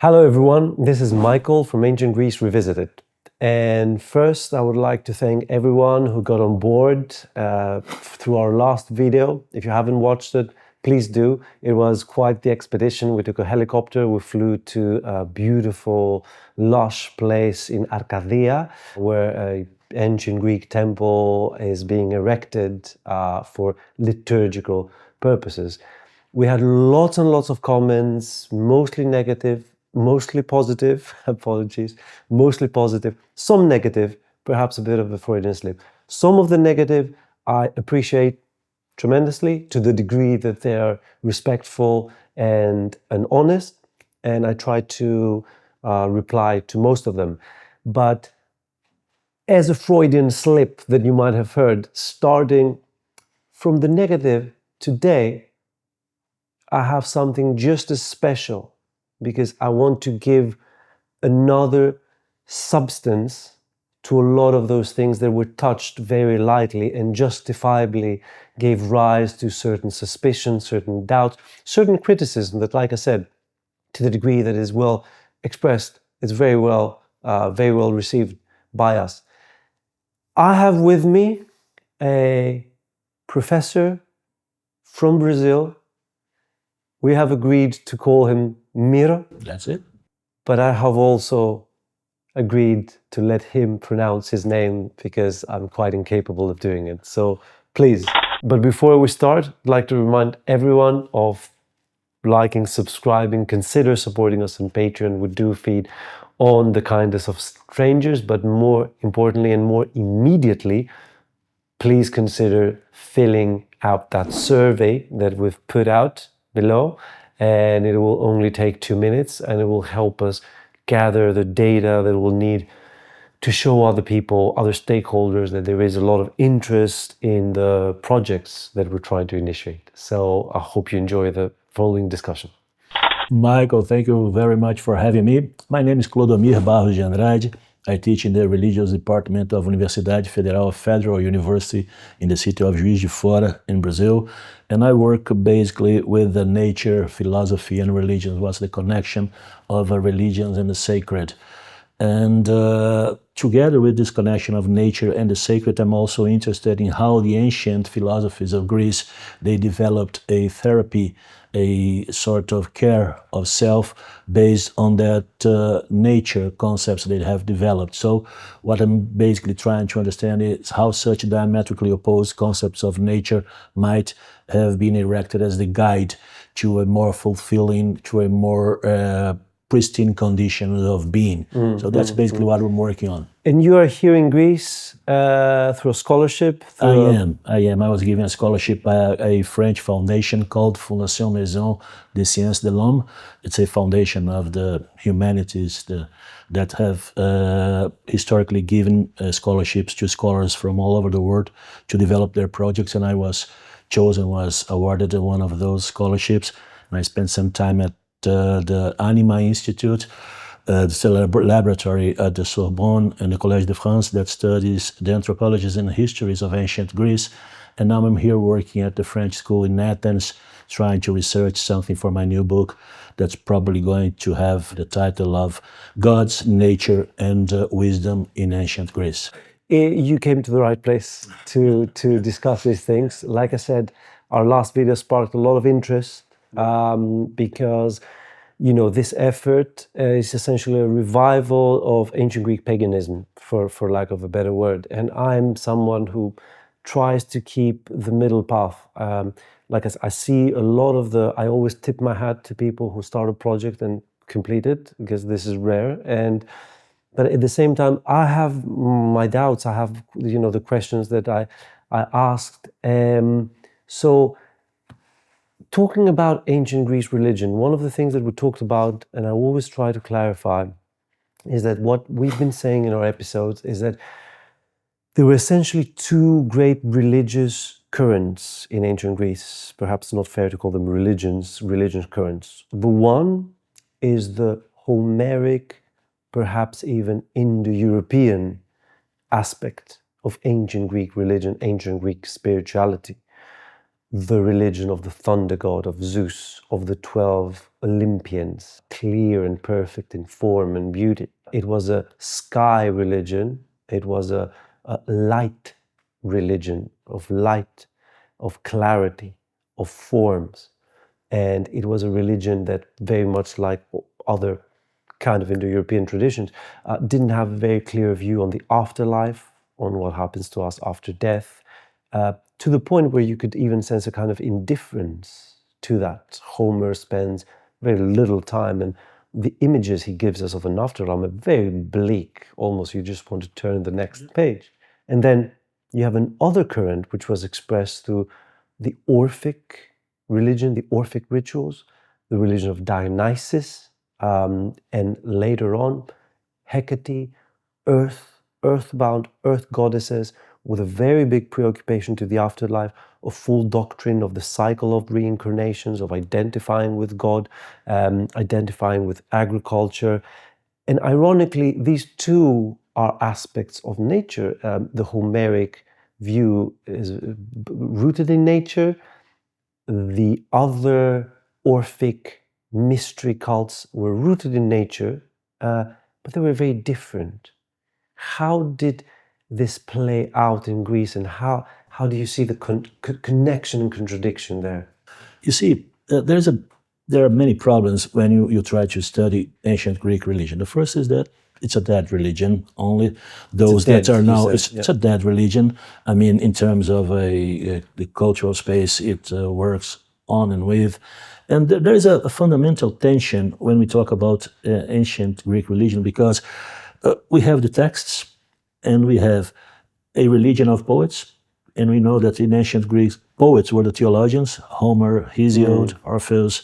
Hello everyone, this is Michael from Ancient Greece Revisited. And first I would like to thank everyone who got on board through our last video. If you haven't watched it, please do. It was quite the expedition. We took a helicopter, we flew to a beautiful, lush place in Arcadia, where an ancient Greek temple is being erected for liturgical purposes. We had lots and lots of comments, mostly negative, mostly positive, apologies, mostly positive, some negative, perhaps a bit of a Freudian slip. Some of the negative I appreciate tremendously to the degree that they are respectful and honest, and I try to reply to most of them. But as a Freudian slip that you might have heard, starting from the negative today, I have something just as special because I want to give another substance to a lot of those things that were touched very lightly and justifiably gave rise to certain suspicions, certain doubts, certain criticism that, like I said, to the degree that is well expressed, it's very well received by us. I have with me a professor from Brazil. We have agreed to call him Miro. That's it. But I have also agreed to let him pronounce his name because I'm quite incapable of doing it. So please. But before we start, I'd like to remind everyone of liking, subscribing, consider supporting us on Patreon. We do feed on the kindness of strangers, but more importantly and more immediately, please consider filling out that survey that we've put out below, and it will only take 2 minutes, and it will help us gather the data that we'll need to show other people, other stakeholders, that there is a lot of interest in the projects that we're trying to initiate. So I hope you enjoy the following discussion. Michael, thank you very much for having me. My name is Clodomir Barros de Andrade. I teach in the Religious Department of Universidade Federal University in the city of Juiz de Fora in Brazil. And I work basically with the nature, philosophy, and religions. What's the connection of religions and the sacred? And together with this connection of nature and the sacred, I'm also interested in how the ancient philosophies of Greece, they developed a therapy, a sort of care of self based on that nature concepts they have developed. So what I'm basically trying to understand is how such diametrically opposed concepts of nature might have been erected as the guide to a more fulfilling, to a more pristine condition of being. So that's basically what I'm working on. And you are here in Greece through a scholarship? I am. I was given a scholarship by a French foundation called Fondation Maison des Sciences de l'Homme. It's a foundation of the humanities that have historically given scholarships to scholars from all over the world to develop their projects, and I was awarded one of those scholarships, and I spent some time at the Anima Institute, the laboratory at the Sorbonne and the Collège de France that studies the anthropologies and histories of ancient Greece. And now I'm here working at the French school in Athens, trying to research something for my new book that's probably going to have the title of Gods, Nature, and Wisdom in Ancient Greece. You came to the right place to discuss these things. Like I said, our last video sparked a lot of interest because, you know, this effort is essentially a revival of ancient Greek paganism, for lack of a better word. And I'm someone who tries to keep the middle path. Like I see a lot of I always tip my hat to people who start a project and complete it, because this is rare. But at the same time, I have my doubts. I have, you know, the questions that I asked. So talking about ancient Greece religion, one of the things that we talked about, and I always try to clarify, is that what we've been saying in our episodes is that there were essentially two great religious currents in ancient Greece. Perhaps not fair to call them religious currents. The one is the Homeric, perhaps even Indo-European aspect of ancient Greek religion, ancient Greek spirituality. the religion of the thunder god, of Zeus, of the 12 Olympians, clear and perfect in form and beauty. It was a sky religion. It was a light religion, of light, of clarity, of forms. And it was a religion that, very much like other kind of Indo-European traditions, didn't have a very clear view on the afterlife, on what happens to us after death, to the point where you could even sense a kind of indifference to that. Homer spends very little time, and the images he gives us of an afterlife are very bleak, almost you just want to turn the next page. And then you have another current which was expressed through the Orphic religion, the Orphic rituals, the religion of Dionysus, and later on, Hecate, earthbound, earth goddesses, with a very big preoccupation to the afterlife, a full doctrine of the cycle of reincarnations, of identifying with God, identifying with agriculture. And ironically, these two are aspects of nature. The Homeric view is rooted in nature. The other Orphic mystery cults were rooted in nature, but they were very different. How did this play out in Greece, and how do you see the connection and contradiction there? You see, there are many problems when you try to study ancient Greek religion. The first is that it's a dead religion. Only those that are now, it's a dead religion. I mean, in terms of the cultural space, it works on and with. And there is a fundamental tension when we talk about ancient Greek religion, because we have the texts and we have a religion of poets. And we know that in ancient Greek, poets were the theologians, Homer, Hesiod, Orpheus.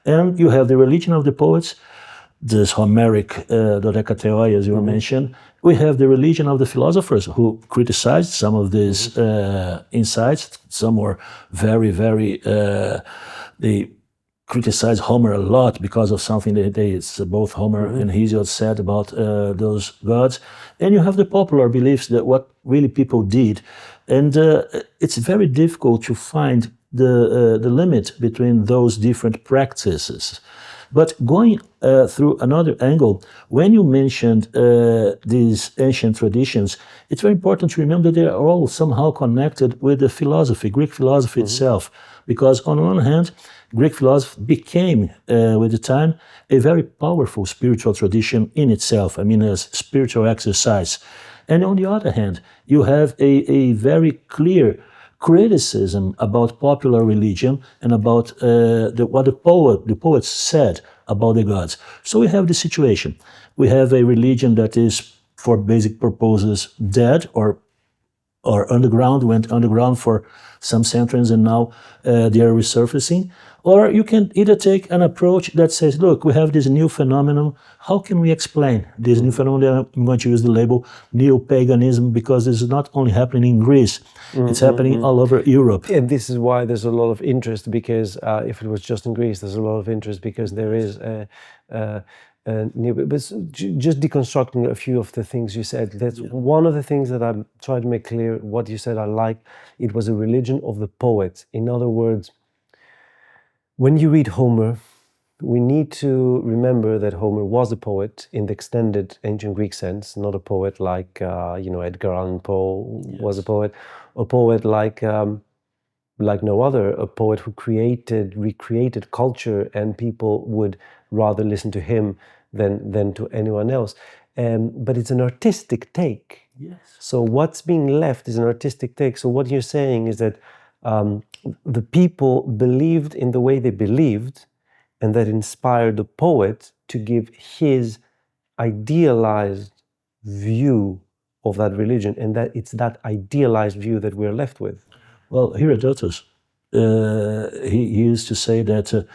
And you have the religion of the poets, this Homeric dodekatheoi, as you mentioned. We have the religion of the philosophers who criticized some of these insights. Some were very, they criticized Homer a lot because of something that both Homer and Hesiod said about those gods. And you have the popular beliefs that what really people did. And it's very difficult to find the limit between those different practices. But going through another angle, when you mentioned these ancient traditions, it's very important to remember that they are all somehow connected with the philosophy, Greek philosophy itself. Because on one hand, Greek philosophy became, with the time, a very powerful spiritual tradition in itself, I mean, a spiritual exercise. And on the other hand, you have a very clear criticism about popular religion and about what the poets said about the gods. So we have this situation. We have a religion that is, for basic purposes, dead or underground, went underground for some centuries and now they are resurfacing. Or you can either take an approach that says, look, we have this new phenomenon. How can we explain this new phenomenon? I'm going to use the label neo-paganism because this is not only happening in Greece, it's happening all over Europe. And this is why there's a lot of interest, because if it was just in Greece, there's a lot of interest because there is but just deconstructing a few of the things you said, that's one of the things that I'm trying to make clear. What you said, I like. It was a religion of the poets. In other words, when you read Homer, we need to remember that Homer was a poet in the extended ancient Greek sense, not a poet like Edgar Allan Poe was a poet like no other, a poet who recreated culture, and people would rather listen to him than to anyone else. But it's an artistic take. Yes. So what's being left is an artistic take. So what you're saying is that the people believed in the way they believed, and that inspired the poet to give his idealized view of that religion, and that it's that idealized view that we're left with. Well, Herodotus, he used to say that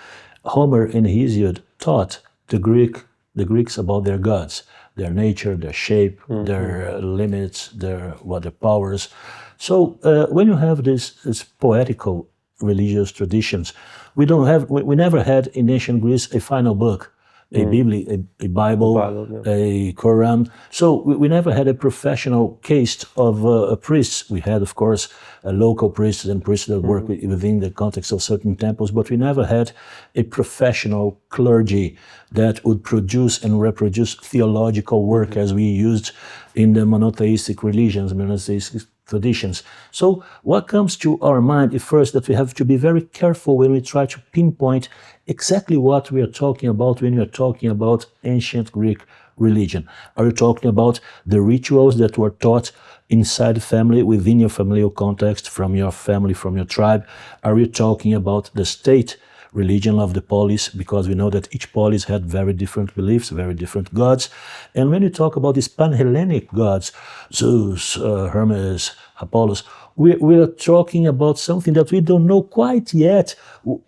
Homer and Hesiod taught the Greeks about their gods, their nature, their shape, their limits, their powers. So when you have this poetical religious traditions, we never had in ancient Greece a final book. a Bible, a Quran. So we never had a professional case of a priest. We had, of course, local priests and priests that work within the context of certain temples, but we never had a professional clergy that would produce and reproduce theological work as we used in the monotheistic religions, monotheistic traditions. So what comes to our mind is first that we have to be very careful when we try to pinpoint exactly what we are talking about when we are talking about ancient Greek religion. Are you talking about the rituals that were taught inside the family, within your familial context, from your family, from your tribe? Are you talking about the state religion of the polis, because we know that each polis had very different beliefs, very different gods? And when you talk about these pan-Hellenic gods, Zeus, Hermes, Apollos, we are talking about something that we don't know quite yet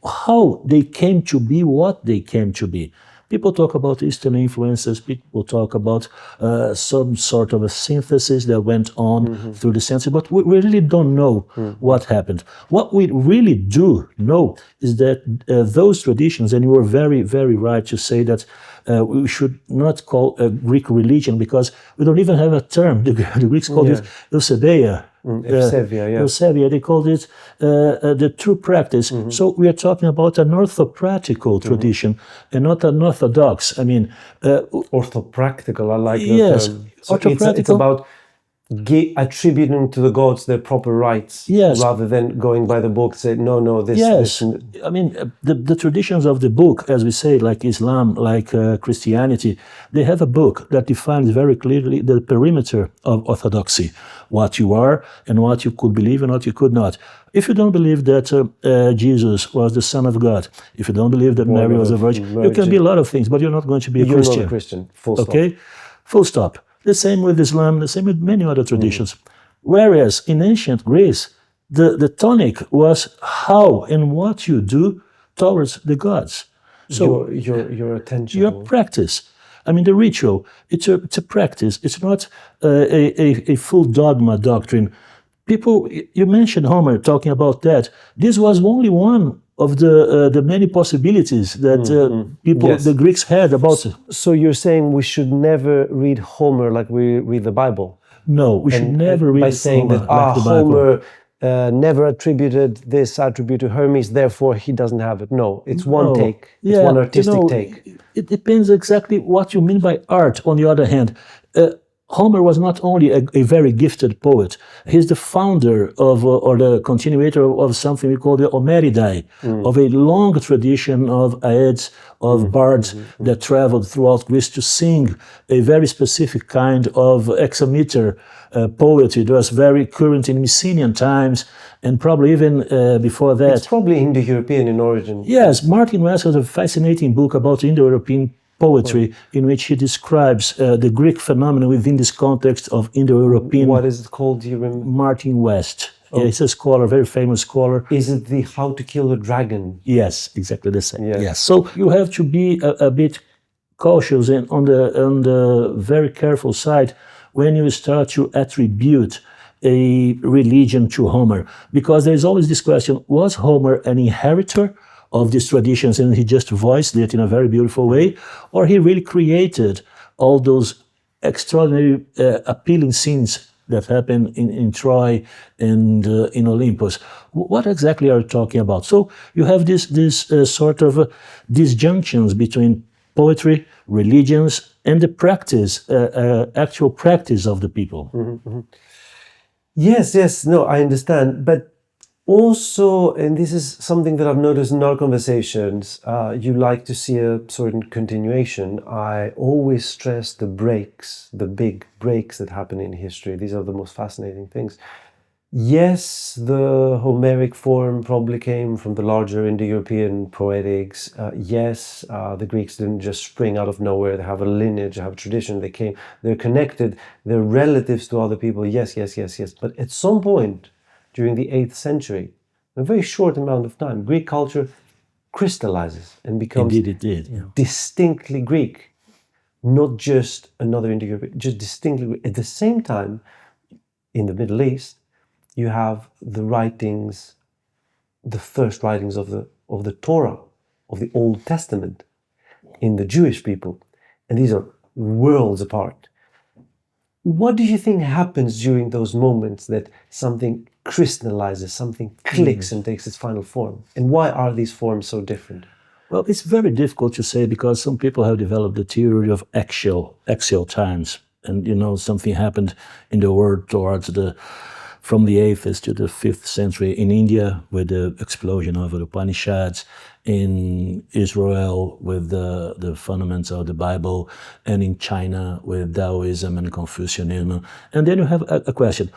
how they came to be, what they came to be. People talk about Eastern influences, people talk about some sort of a synthesis that went on through the centuries, but we really don't know what happened. What we really do know is that those traditions, and you were very, very right to say that we should not call a Greek religion, because we don't even have a term. The Greeks called it Eusebeia. Eusebia, they called it the true practice. So we are talking about an orthopractical tradition and not an orthodox. I mean, orthopractical, I like that term. So it's about attributing to the gods their proper rights, rather than going by the book, say, no, this... Yes, I mean, the traditions of the book, as we say, like Islam, like Christianity, they have a book that defines very clearly the perimeter of orthodoxy, what you are and what you could believe and what you could not. If you don't believe that Jesus was the Son of God, if you don't believe that Mary was a virgin, you can be a lot of things, but you're not going to be a Christian. You're not a Christian, full stop. Okay? Full stop. The same with Islam, the same with many other traditions. Whereas in ancient Greece, the tonic was how and what you do towards the gods. So your attention, your practice. I mean, the ritual, it's a practice. It's not a full dogma doctrine. People, you mentioned Homer talking about that. This was only one of the many possibilities that the Greeks had about it. So you're saying we should never read Homer like we read the Bible? No, we should never read by saying Homer that like the Bible. Homer never attributed this attribute to Hermes, therefore he doesn't have it. No, it's one take. It's one artistic take. It depends exactly what you mean by art, on the other hand. Homer was not only a very gifted poet, he's the founder of, or the continuator of something we call the Homeridae, of a long tradition of aeds, of bards that traveled throughout Greece to sing a very specific kind of hexameter poetry. It was very current in Mycenaean times, and probably even before that. It's probably Indo-European in origin. Yes, Martin West has a fascinating book about Indo-European poetry in which he describes the Greek phenomenon within this context of Indo-European. What is it called? Do you remember? Martin West. Yeah, he's a scholar, very famous scholar. Is it the How to Kill a Dragon? Yes, exactly the same. Yes. So you have to be a bit cautious and on the very careful side when you start to attribute a religion to Homer, because there's always this question: was Homer an inheritor of these traditions and he just voiced it in a very beautiful way, or he really created all those extraordinary appealing scenes that happen in Troy and in Olympus? What exactly are you talking about? So you have this sort of disjunctions between poetry, religions, and the practice, actual practice of the people. Yes, no, I understand. But also, and this is something that I've noticed in our conversations, you like to see a certain continuation. I always stress the breaks, the big breaks that happen in history. These are the most fascinating things. Yes, the Homeric form probably came from the larger Indo-European poetics. Yes, the Greeks didn't just spring out of nowhere. They have a lineage, they have a tradition. They're connected, they're relatives to other people. Yes. But at some point during the 8th century, a very short amount of time, Greek culture crystallizes and becomes distinctly Greek. Not just another Indo-European, just distinctly Greek. At the same time, in the Middle East, you have the writings, the first writings of the Torah, of the Old Testament. in the Jewish people. And these are worlds apart. What do you think happens during those moments that something crystallizes, something clicks and takes its final form? And why are these forms so different? Well, it's very difficult to say because some people have developed the theory of axial times. And, something happened in the world from the 8th to the 5th century in India with the explosion of the Upanishads, in Israel with the fundamentals of the Bible, and in China with Taoism and Confucianism. And then you have a question.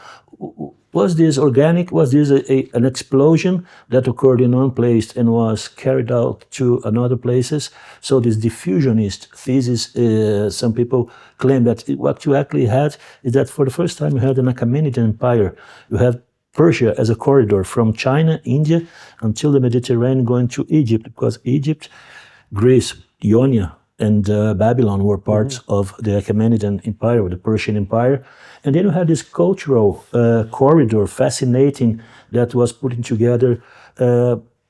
Was this organic? Was this an explosion that occurred in one place and was carried out to another places? So this diffusionist thesis, some people claim that what you actually had is that for the first time you had an Achaemenid empire. You have Persia as a corridor from China, India, until the Mediterranean going to Egypt, because Egypt, Greece, Ionia, and Babylon were parts of the Achaemenid Empire, or the Persian Empire. And then you had this cultural corridor, fascinating, that was putting together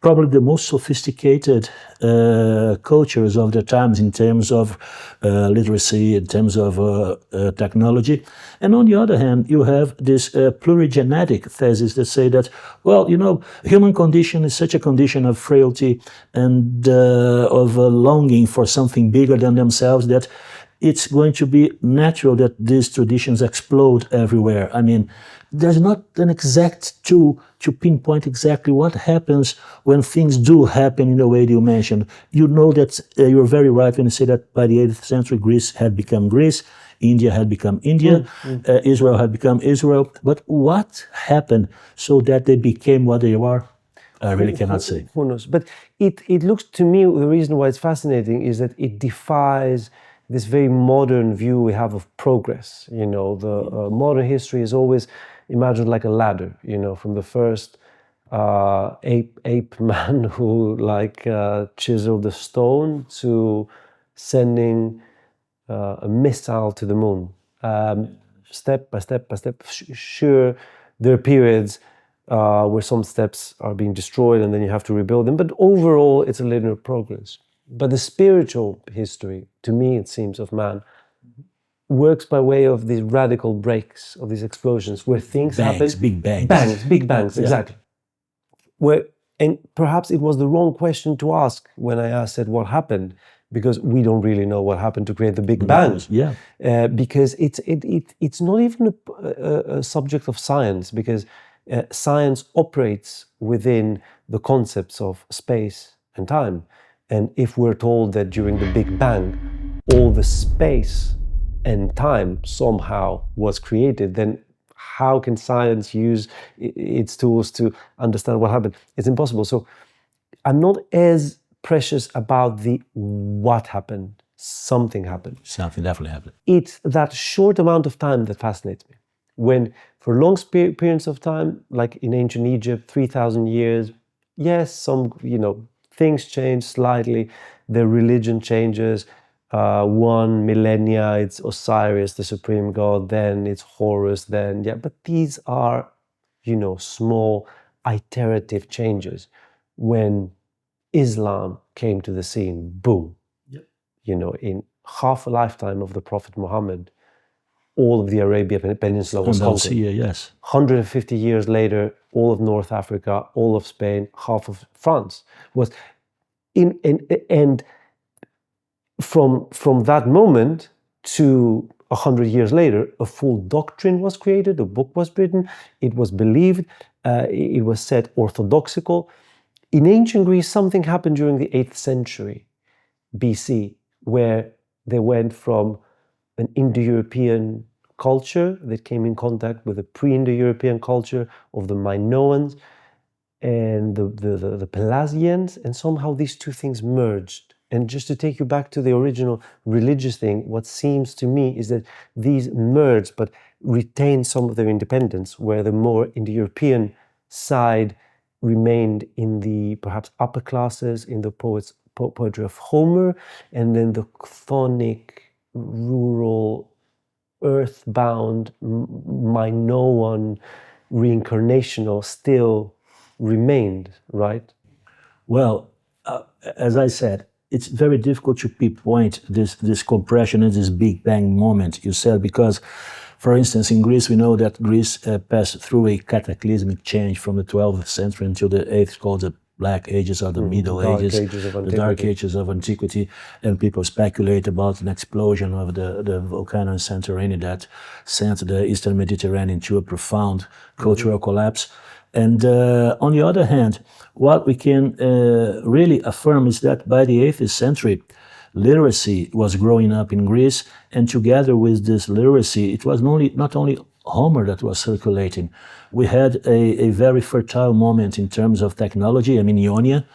probably the most sophisticated cultures of the times in terms of literacy, in terms of technology. And on the other hand, you have this plurigenetic thesis that say that, well, human condition is such a condition of frailty and of longing for something bigger than themselves that it's going to be natural that these traditions explode everywhere. I mean, there's not an exact tool to pinpoint exactly what happens when things do happen in the way that you mentioned. You know that you're very right when you say that by the 8th century, Greece had become Greece, India had become India, Israel had become Israel. But what happened so that they became what they are? I really cannot say. Who knows? But it looks to me, the reason why it's fascinating is that it defies this very modern view we have of progress. The modern history is always imagined like a ladder, from the first ape man who chiseled the stone to sending a missile to the moon. Step by step by step. Sure, there are periods where some steps are being destroyed and then you have to rebuild them, but overall it's a linear progress. But the spiritual history, to me it seems, of man works by way of these radical breaks, of these explosions, where things happen. Big bangs. Big bangs, exactly. And perhaps it was the wrong question to ask when I said what happened, because we don't really know what happened to create the Big Bang. Because it's not even a subject of science, because science operates within the concepts of space and time. And if we're told that during the Big Bang, all the space and time somehow was created, then how can science use its tools to understand what happened? It's impossible. So I'm not as precious about the what happened. Something happened. Something definitely happened. It's that short amount of time that fascinates me. When for long periods of time, like in ancient Egypt, 3,000 years, yes, some, things change slightly, the religion changes, 1 millennia, it's Osiris, the supreme god, then it's Horus, but these are, small iterative changes. When Islam came to the scene, boom, in half a lifetime of the Prophet Muhammad, all of the Arabian Peninsula was conquered. Yes. 150 years later, all of North Africa, all of Spain, half of France was and from that moment to 100 years later, a full doctrine was created, a book was written, it was believed, it was said orthodoxical. In ancient Greece, something happened during the 8th century BC, where they went from an Indo-European culture that came in contact with the pre-Indo-European culture of the Minoans and the Pelasgians, and somehow these two things merged. And just to take you back to the original religious thing, what seems to me is that these merged but retained some of their independence, where the more Indo-European side remained in the perhaps upper classes, in the poetry of Homer, and then the chthonic, rural, earthbound, Minoan, reincarnational still remained, right? Well, as I said, it's very difficult to pinpoint this compression and this Big Bang moment you said, because, for instance, in Greece, we know that Greece passed through a cataclysmic change from the 12th century until the 8th, called the Black Ages or the Middle Ages, the Dark Ages of Antiquity, and people speculate about an explosion of the volcano in Santorini that sent the Eastern Mediterranean to a profound cultural collapse. And on the other hand, what we can really affirm is that by the 8th century, literacy was growing up in Greece, and together with this literacy, it was not only Homer that was circulating. We had a very fertile moment in terms of technology. I mean, Ionia,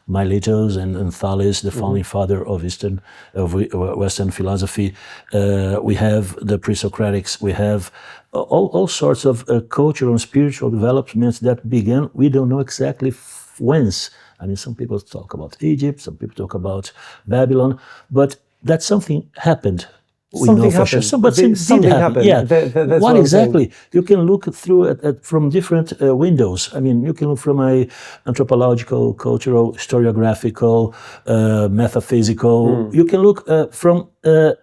Miletus and Thales, the founding father of Western philosophy. We have the pre-Socratics. We have all sorts of cultural and spiritual developments that began. We don't know exactly whence. I mean, some people talk about Egypt, some people talk about Babylon, but that something happened. Something happened. Something happened. Yeah. What exactly? You can look through from different windows. I mean, you can look from a anthropological, cultural, historiographical, metaphysical. You can look from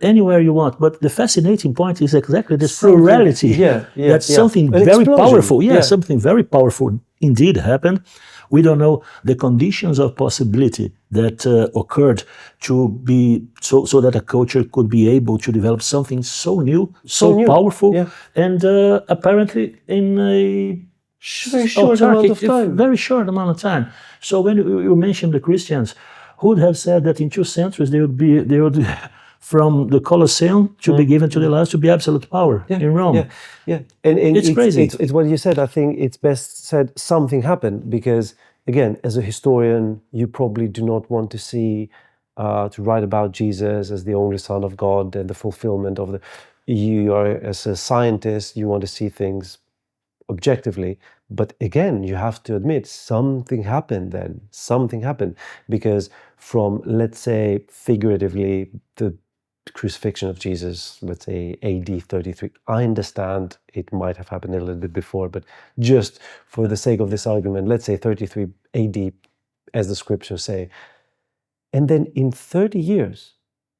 anywhere you want. But the fascinating point is exactly this plurality. That's something very powerful. Something very powerful indeed happened. We don't know the conditions of possibility that occurred to be so that a culture could be able to develop something so new, so powerful, and apparently in a very short amount of time. Very short amount of time. So when you mentioned the Christians, who would have said that in 2 centuries they would from the Colosseum to be given to the last to be absolute power in Rome. And it's crazy. It's what you said. I think it's best said something happened, because again, as a historian, you probably do not want to see to write about Jesus as the only Son of God and the fulfillment of the. You are, as a scientist, you want to see things objectively. But again, you have to admit something happened then. Something happened, because from, let's say, figuratively, the crucifixion of Jesus, let's say AD 33. I understand it might have happened a little bit before, but just for the sake of this argument, let's say 33 AD, as the scriptures say. And then in 30 years,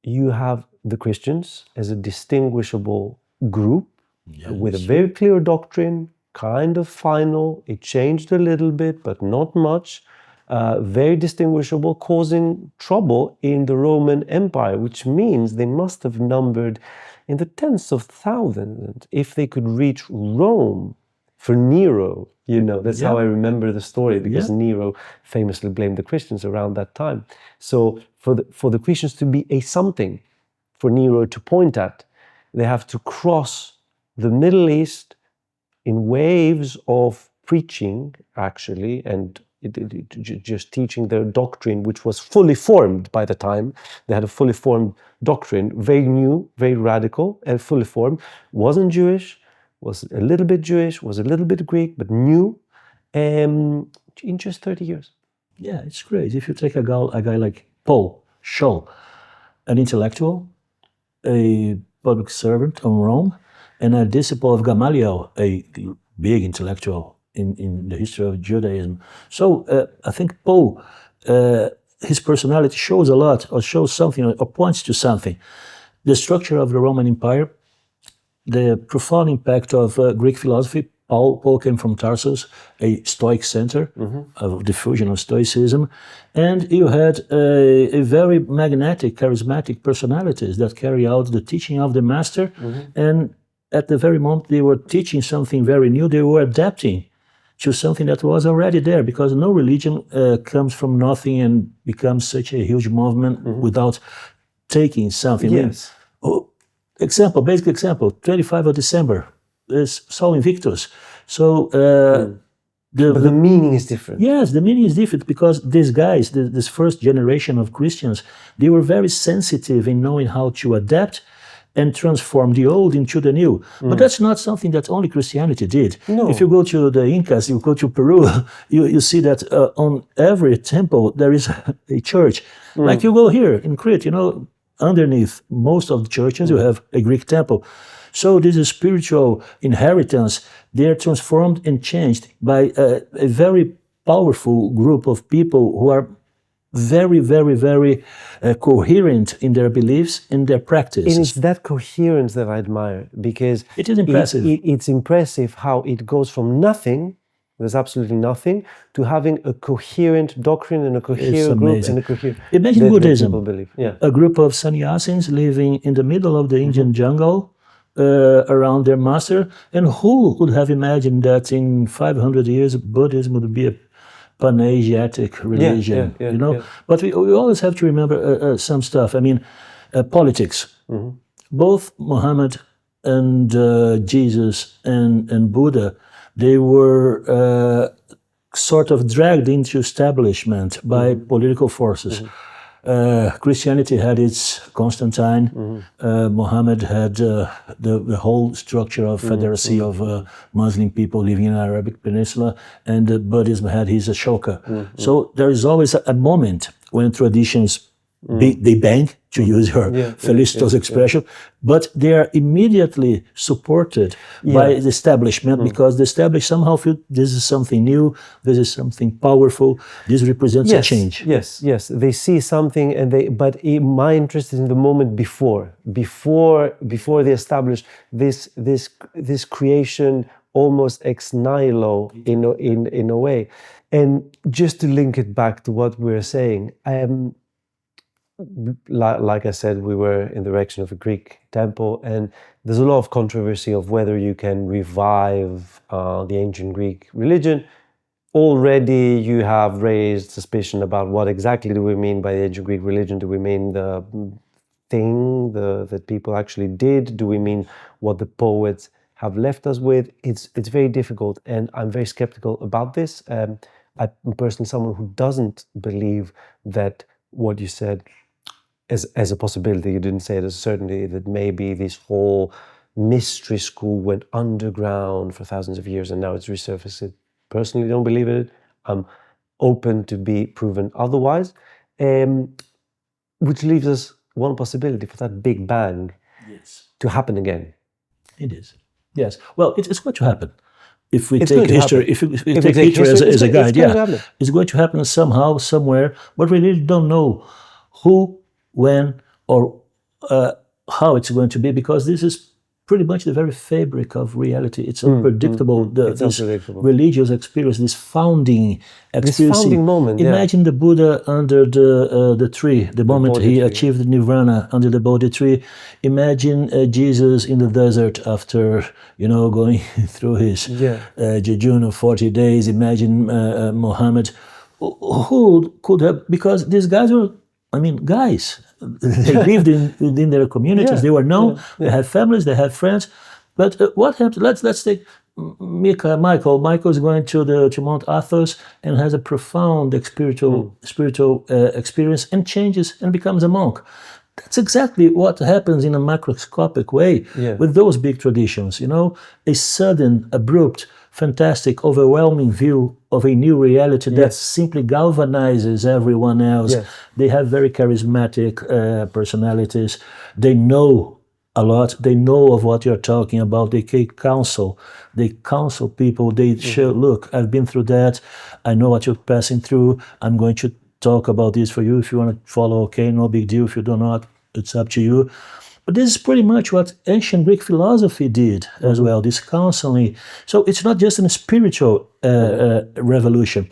you have the Christians as a distinguishable group with a very clear doctrine, kind of final. It changed a little bit, but not much. Very distinguishable, causing trouble in the Roman Empire, which means they must have numbered in the tens of thousands if they could reach Rome for Nero. That's how I remember the story, because Nero famously blamed the Christians around that time. So for the Christians to be a something, for Nero to point at, they have to cross the Middle East in waves of preaching, actually, and just teaching their doctrine, which was fully formed by the time. They had a fully formed doctrine, very new, very radical, and fully formed. Wasn't Jewish, was a little bit Jewish, was a little bit Greek, but new, in just 30 years. Yeah, it's crazy. If you take a guy like Paul Scholl, an intellectual, a public servant on Rome, and a disciple of Gamaliel, a big intellectual in the history of Judaism. So I think Paul, his personality shows a lot, or shows something, or points to something. The structure of the Roman Empire, the profound impact of Greek philosophy. Paul came from Tarsus, a Stoic center of diffusion of Stoicism, and you had a very magnetic, charismatic personalities that carry out the teaching of the master, and at the very moment they were teaching something very new, they were adapting to something that was already there, because no religion comes from nothing and becomes such a huge movement without taking something. Yes. Basic example, 25 of December is Sol Invictus. So but the meaning is different. Yes, the meaning is different, because these guys, this first generation of Christians, they were very sensitive in knowing how to adapt and transform the old into the new. But that's not something that only Christianity did. No. If you go to the Incas, you go to Peru, you see that on every temple there is a church. Like you go here in Crete, underneath most of the churches you have a Greek temple. So this is spiritual inheritance. They are transformed and changed by a very powerful group of people who are very, very, very coherent in their beliefs, in their practices. And it's that coherence that I admire, because it is impressive. It's impressive how it goes from nothing, there's absolutely nothing, to having a coherent doctrine and a coherent group and a coherent... Imagine Buddhism, yeah. a group of sannyasins living in the middle of the Indian jungle around their master, and who would have imagined that in 500 years Buddhism would be a pan-Asiatic religion, you know? Yeah. But we always have to remember some stuff. I mean, politics. Both Muhammad and Jesus and Buddha, they were sort of dragged into establishment by political forces. Christianity had its Constantine. Muhammad had the whole structure of federacy of Muslim people living in the Arabic Peninsula, and Buddhism had his Ashoka. So there is always a moment when traditions they bang, to use your Felicitas expression, but they are immediately supported by the establishment, because the established somehow feel this is something new, this is something powerful, this represents a change. Yes. They see something, and but my interest is in the moment before they establish this creation almost ex nihilo in a way. And just to link it back to what we were saying, like I said, we were in the direction of a Greek temple, and there's a lot of controversy of whether you can revive the ancient Greek religion. Already you have raised suspicion about what exactly do we mean by the ancient Greek religion. Do we mean the thing that people actually did? Do we mean what the poets have left us with? It's very difficult, and I'm very skeptical about this. I'm personally someone who doesn't believe that what you said as a possibility, you didn't say it as a certainty, that maybe this whole mystery school went underground for thousands of years and now it's resurfaced. Personally, don't believe it. I'm open to be proven otherwise, which leaves us one possibility for that Big Bang to happen again. It is. Yes. Well, it's going to happen. If we take history, if we take history as a guide, it's going to happen somehow, somewhere, but we really don't know who, when, or how it's going to be, because this is pretty much the very fabric of reality. It's unpredictable. This religious experience, this founding experience. This founding moment. Imagine the Buddha under the tree, the moment he achieved nirvana under the Bodhi tree. Imagine Jesus in the desert after, going through his jejune of 40 days. Imagine Muhammad. Who could have, because these guys were, guys, they lived within their communities. They were known. They had families. They had friends. But what happened? Let's take Michael. Michael is going to Mount Athos and has a profound spiritual experience and changes and becomes a monk. That's exactly what happens in a macroscopic way with those big traditions. A sudden, abrupt, fantastic, overwhelming view of a new reality that simply galvanizes everyone else. They have very charismatic personalities. They know a lot. They know of what you're talking about. They take counsel. They counsel people. They show, look, I've been through that. I know what you're passing through. I'm going to talk about this for you. If you want to follow, okay, no big deal. If you do not, it's up to you. But this is pretty much what ancient Greek philosophy did as well, this counseling. So it's not just a spiritual revolution.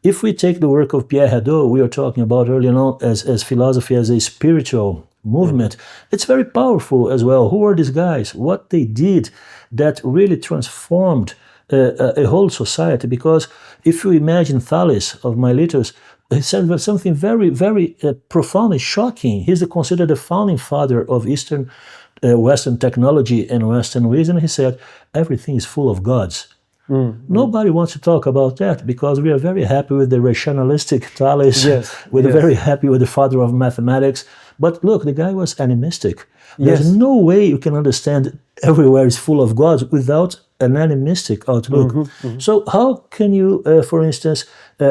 If we take the work of Pierre Hadot, we were talking about earlier on as philosophy as a spiritual movement, it's very powerful as well. Who are these guys? What they did that really transformed a whole society? Because if you imagine Thales of Miletus, he said something very, very profound and shocking. He's considered the founding father of Western technology and Western wisdom. He said, everything is full of gods. Nobody wants to talk about that because we are very happy with the rationalistic Thales. We're very happy with the father of mathematics. But look, the guy was animistic. There's no way you can understand everywhere is full of gods without an animistic outlook. So how can you, for instance,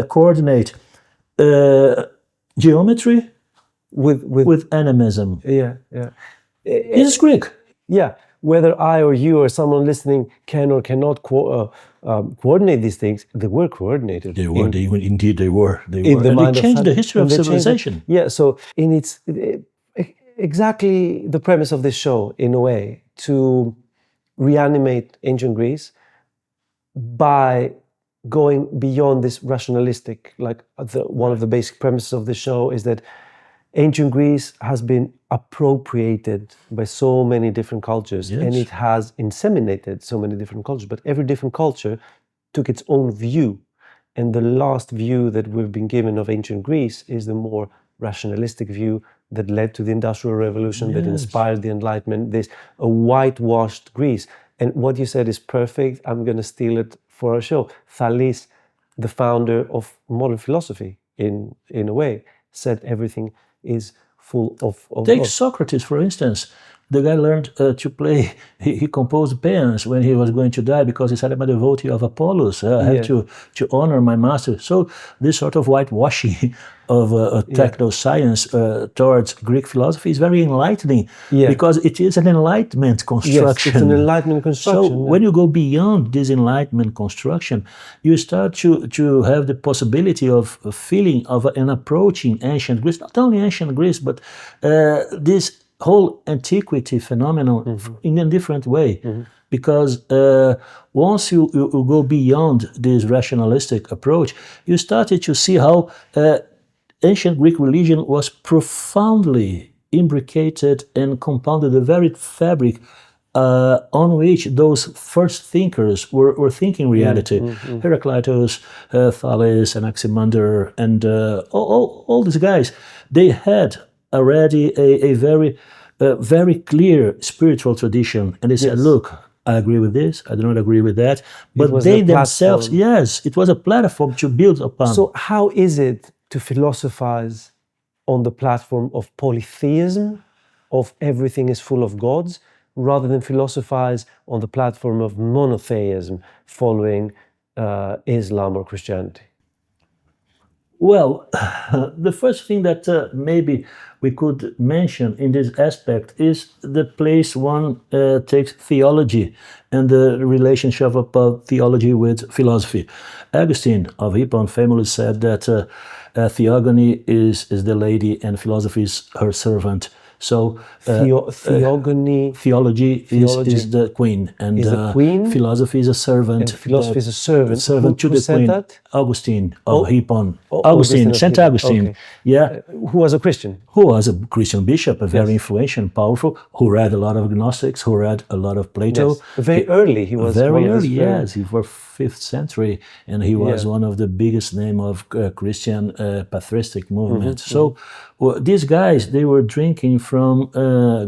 coordinate geometry with animism? This is Greek. whether I or you or someone listening can or cannot coordinate these things, they were coordinated. They were. Indeed, they were. They in were. the And mind they of changed fact- the history and of they changed it. civilization. Yeah, so exactly the premise of this show, in a way, to reanimate ancient Greece by going beyond this rationalistic, like one of the basic premises of the show is that ancient Greece has been appropriated by so many different cultures, Yes. and it has inseminated so many different cultures, but every different culture took its own view. And the last view that we've been given of ancient Greece is the more rationalistic view that led to the Industrial Revolution, that inspired the Enlightenment, this a whitewashed Greece. And what you said is perfect. I'm going to steal it for our show. Thales, the founder of modern philosophy, in a way, said everything is full of Take Socrates, for instance. The guy learned to play, he composed peans when he was going to die because he said, I'm a devotee of Apollos. I have to honor my master. So this sort of whitewashing of techno science towards Greek philosophy is very enlightening because it is an Enlightenment construction. Yes, it's an Enlightenment construction. So when you go beyond this Enlightenment construction, you start to have the possibility of a feeling of an approaching ancient Greece, not only ancient Greece, but this whole antiquity phenomenon in a different way. Because once you go beyond this rationalistic approach, you started to see how ancient Greek religion was profoundly imbricated and compounded the very fabric on which those first thinkers were thinking reality. Heraclitus, Thales, Anaximander, and all these guys, they had already a very clear spiritual tradition. And they said, look, I agree with this, I do not agree with that. But they themselves, it was a platform to build upon. So how is it to philosophize on the platform of polytheism, of everything is full of gods, rather than philosophize on the platform of monotheism, following Islam or Christianity? Well, the first thing that maybe we could mention in this aspect is the place one takes theology and the relationship of theology with philosophy. Augustine of Hippo famously said that theogony is the lady and philosophy is her servant. So theology is the queen, and philosophy is a servant. And philosophy is a servant. To the queen. That? Augustine of Hippon. Augustine, Saint Augustine. Okay. Yeah. Who was a Christian? Who was a Christian bishop, a very influential and powerful, who read a lot of Gnostics, who read a lot of Plato. Yes. Very early, he was very early. Yes, he was 5th century, and he was one of the biggest name of Christian patristic movement. So these guys, they were drinking from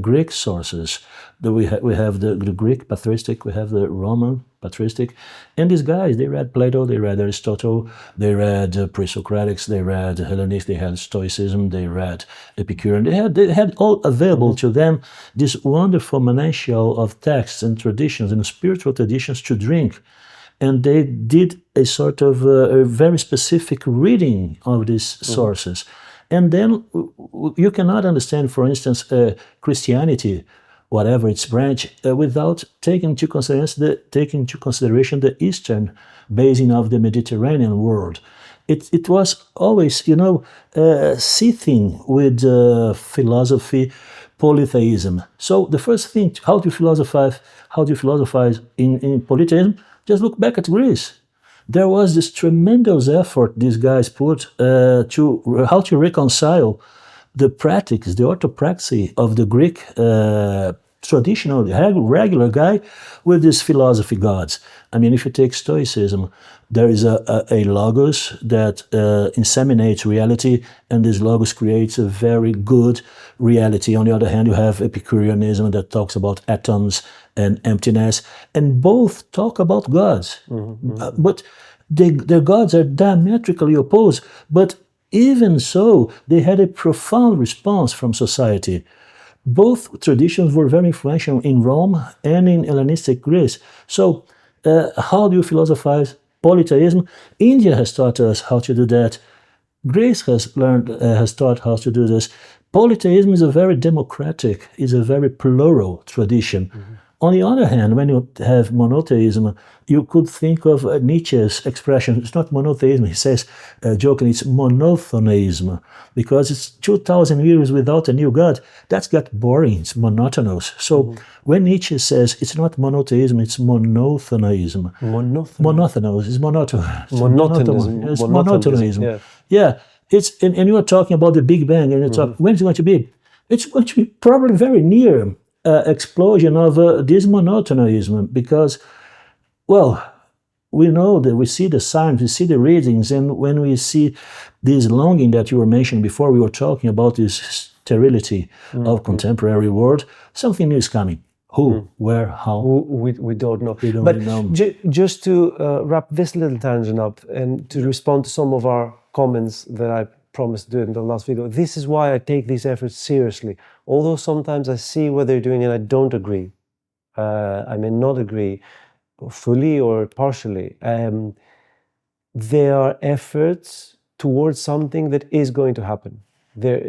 Greek sources. We have the Greek patristic, we have the Roman patristic, and these guys, they read Plato, they read Aristotle, they read pre-Socratics, they read Hellenistic, they had Stoicism, they read Epicurean, they had all available to them this wonderful menagerie of texts and traditions and spiritual traditions to drink. And they did a sort of a very specific reading of these sources. And then you cannot understand, for instance, Christianity, whatever its branch, without taking into consideration the eastern basin of the Mediterranean world. It was always, seething with philosophy, polytheism. So the first thing, how do you philosophize in polytheism? Just look back at Greece. There was this tremendous effort these guys put to how to reconcile the practice, the orthopraxy of the Greek traditional, regular guy with these philosophy gods. I mean, if you take Stoicism, there is a logos that inseminates reality, and this logos creates a very good reality. On the other hand, you have Epicureanism that talks about atoms and emptiness, and both talk about gods. But their gods are diametrically opposed. But even so, they had a profound response from society. Both traditions were very influential in Rome and in Hellenistic Greece. So how do you philosophize polytheism? India has taught us how to do that. Greece has taught how to do this. Polytheism is a very democratic, is a very plural tradition. On the other hand, when you have monotheism, you could think of Nietzsche's expression. It's not monotheism. He says, jokingly, it's monotheism, because it's 2,000 years without a new God. That's got boring. It's monotonous. So when Nietzsche says it's not monotheism, it's monotheism. Monotonous. It's monotonous. Monotonism. It's monotonism. Yeah. Yeah. It's and you are talking about the Big Bang, and you talk, when is it going to be? It's going to be probably very near explosion of this monotonism, because, well, we know that we see the signs, we see the readings, and when we see this longing that you were mentioning before, we were talking about this sterility of contemporary world, something new is coming. Who, where, how? We don't know. We don't but really know. Just to wrap this little tangent up and to respond to some of our comments that I promised to do in the last video, this is why I take these efforts seriously. Although sometimes I see what they're doing and I don't agree. I may not agree fully or partially. There are efforts towards something that is going to happen. There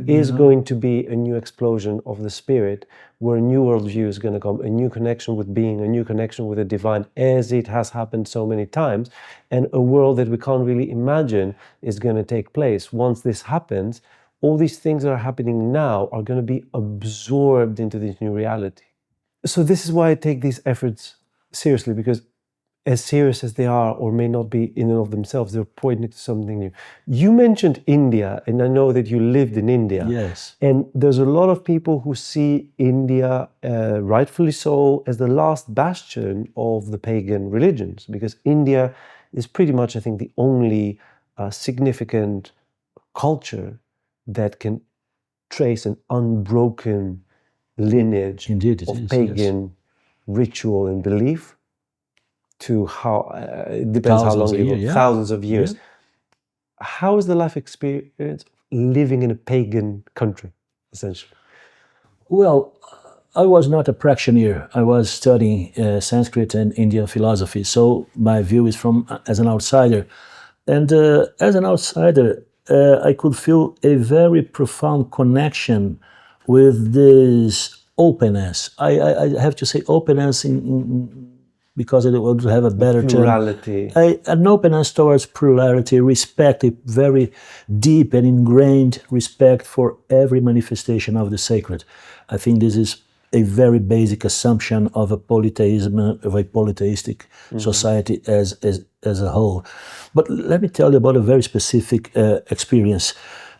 is going to be a new explosion of the spirit, where a new worldview is going to come, a new connection with being, a new connection with the divine, as it has happened so many times, and a world that we can't really imagine is going to take place. Once this happens, all these things that are happening now are going to be absorbed into this new reality. So this is why I take these efforts seriously, because as serious as they are, or may not be in and of themselves, they're pointing to something new. You mentioned India, and I know that you lived in India. Yes. And there's a lot of people who see India, rightfully so, as the last bastion of the pagan religions, because India is pretty much, I think, the only significant culture that can trace an unbroken lineage of pagan ritual and belief to how, it depends how long you go, thousands of years. How is the life experience of living in a pagan country, essentially? Well, I was not a practitioner. I was studying Sanskrit and Indian philosophy, so my view is from as an outsider. And as an outsider, I could feel a very profound connection with this openness. I have to say openness because I would have a better plurality. term. An openness towards plurality, respect, a very deep and ingrained respect for every manifestation of the sacred. I think this is a very basic assumption of a polytheism, of a polytheistic society as a whole. But let me tell you about a very specific experience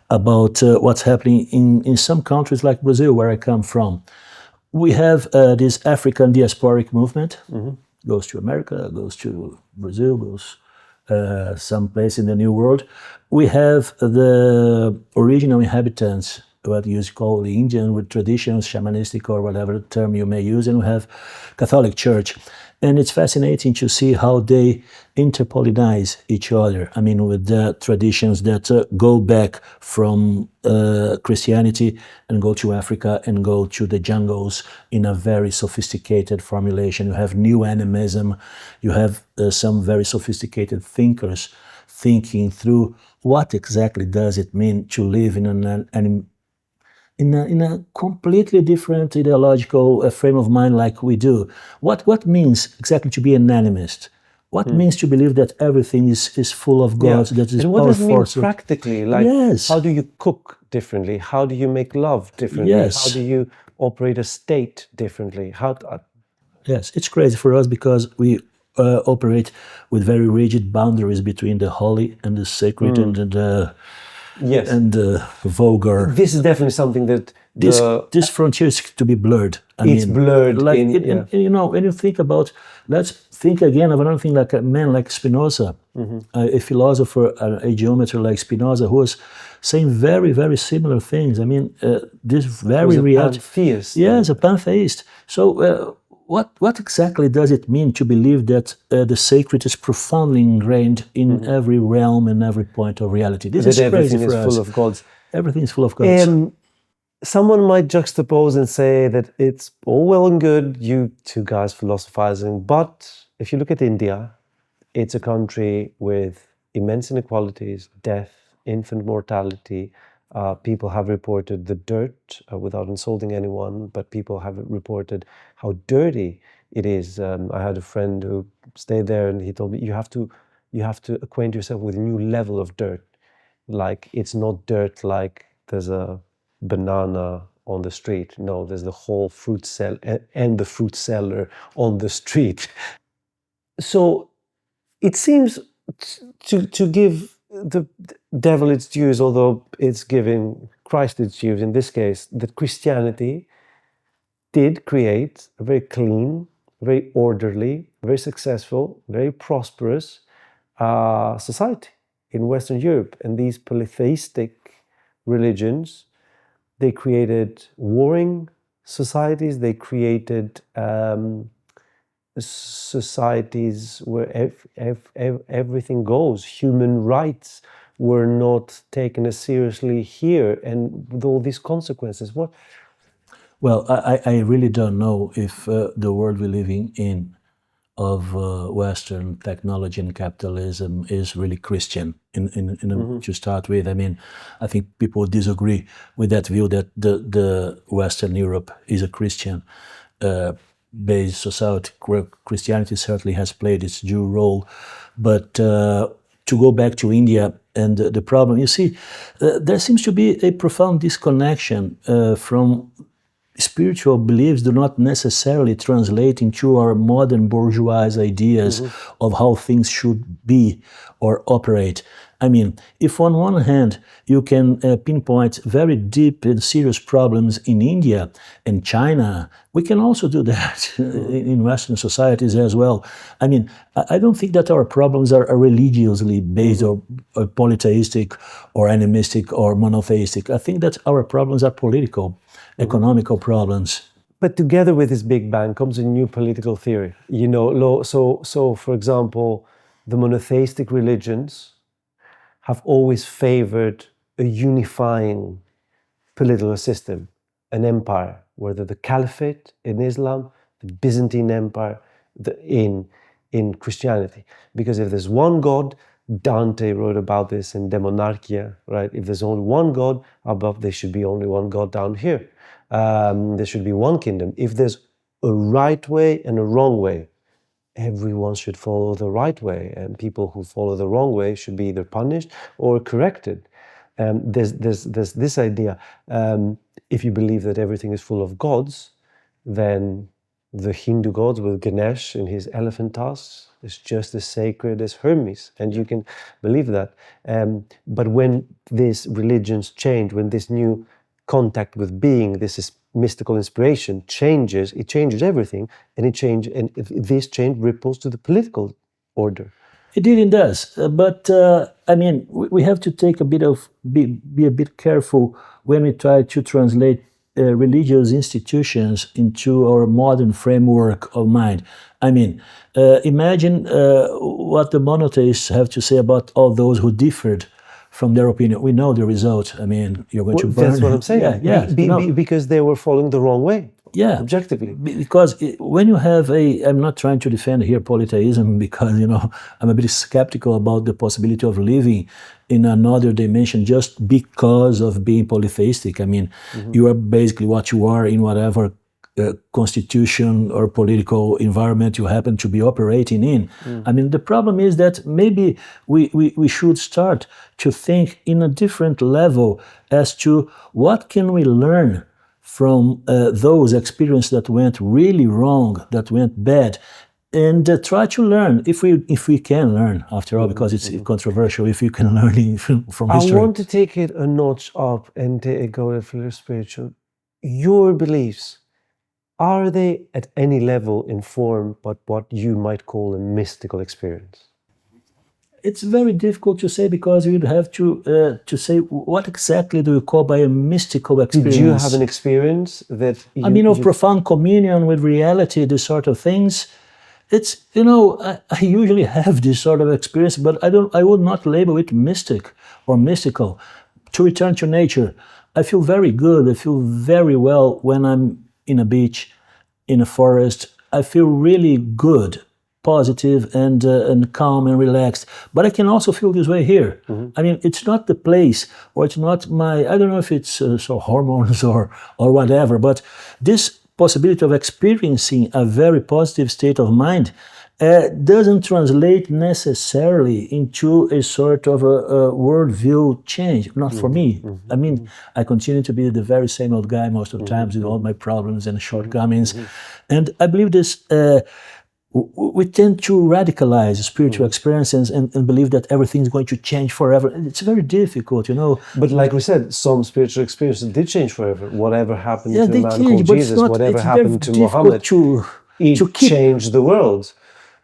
about what's happening in some countries like Brazil, where I come from. We have this African diasporic movement. Goes to America, goes to Brazil, goes someplace in the New World. We have the original inhabitants, what you call the Indian, with traditions, shamanistic or whatever term you may use, and we have Catholic Church. And it's fascinating to see how they interpollinize each other. I mean, with the traditions that go back from Christianity and go to Africa and go to the jungles in a very sophisticated formulation. You have new animism. You have some very sophisticated thinkers thinking through what exactly does it mean to live in a completely different ideological frame of mind like we do. What means exactly to be an animist? What means to believe that everything is full of gods, that is and what does it mean powerful? practically? Like, how do you cook differently? How do you make love differently? How do you operate a state differently? Yes, it's crazy for us because we operate with very rigid boundaries between the holy and the sacred and the vulgar. This is definitely something that this frontier is to be blurred. It's blurred. Like you know, when you think about, let's think again of another thing, like a man like Spinoza, a philosopher, a geometer like Spinoza, who was saying very, very similar things. I mean, this very reality. Pantheist. Yes, a pantheist. So. What exactly does it mean to believe that the sacred is profoundly ingrained in every realm and every point of reality? This is crazy for us. Everything is full of gods. Everything is full of gods. Someone might juxtapose and say that it's all well and good, you two guys philosophizing, but if you look at India, it's a country with immense inequalities, death, infant mortality, People have reported the dirt, without insulting anyone, but people have reported how dirty it is. I had a friend who stayed there, and he told me, you have to acquaint yourself with a new level of dirt. Like, it's not dirt like there's a banana on the street. No, there's the whole fruit cell and the fruit seller on the street. So it seems to give the devil its dues, although it's giving Christ its dues in this case, that Christianity did create a very clean, very orderly, very successful, very prosperous society in Western Europe. And these polytheistic religions, they created warring societies, they created societies where everything goes. Human rights were not taken as seriously here, and with all these consequences. What? Well, I really don't know if the world we're living in of Western technology and capitalism is really Christian to start with. I mean, I think people disagree with that view that the Western Europe is a Christian based society, where Christianity certainly has played its due role. But to go back to India and the problem, you see, there seems to be a profound disconnection from spiritual beliefs do not necessarily translate into our modern bourgeois ideas of how things should be or operate. I mean, if on one hand you can pinpoint very deep and serious problems in India and China, we can also do that in Western societies as well. I mean, I don't think that our problems are religiously based or polytheistic or animistic or monotheistic. I think that our problems are political, economical problems. But together with this Big Bang comes a new political theory. You know, so for example, the monotheistic religions have always favored a unifying political system, an empire, whether the Caliphate in Islam, the Byzantine Empire in Christianity. Because if there's one God, Dante wrote about this in De Monarchia, right? If there's only one God above, there should be only one God down here. There should be one kingdom. If there's a right way and a wrong way, everyone should follow the right way, and people who follow the wrong way should be either punished or corrected. There's this idea, if you believe that everything is full of gods, then the Hindu gods with Ganesh and his elephant tusks is just as sacred as Hermes, and you can believe that. But when these religions change, when this new contact with being, this is mystical inspiration changes, it changes everything, and this change ripples to the political order. It really does, but I mean, we have to take a bit of be a bit careful when we try to translate religious institutions into our modern framework of mind. I mean, imagine what the monotheists have to say about all those who differed from their opinion. We know the result. I mean, you're going to burn. That's what I'm saying. Yeah, because they were following the wrong way. Yeah, objectively. Because when you have I'm not trying to defend here polytheism, because I'm a bit skeptical about the possibility of living in another dimension just because of being polytheistic. I mean, you are basically what you are in whatever constitution or political environment you happen to be operating in. I mean, the problem is that maybe we should start to think in a different level as to what can we learn from those experiences that went really wrong, that went bad, and try to learn, if we can learn, after all, because it's controversial, if you can learn from history. I want to take it a notch up and go a little spiritual. Your beliefs, are they at any level informed by what you might call a mystical experience? It's very difficult to say, because you'd have to say what exactly do you call by a mystical experience. Did you have an experience that of profound communion with reality, this sort of things? It's I usually have this sort of experience, but I would not label it mystic or mystical. To return to nature, I feel very good. I feel very well when I'm in a beach, in a forest. I feel really good. positive and calm and relaxed. But I can also feel this way here. I mean, it's not the place, or it's not my, I don't know if it's hormones or whatever, but this possibility of experiencing a very positive state of mind doesn't translate necessarily into a sort of a worldview change. Not for me. I mean, I continue to be the very same old guy most of the times with all my problems and shortcomings. And I believe this, we tend to radicalize spiritual experiences and believe that everything is going to change forever. It's very difficult, you know. But like we said, some spiritual experiences did change forever. Whatever happened to a they man change, called Jesus, whatever happened to Muhammad, it changed the world.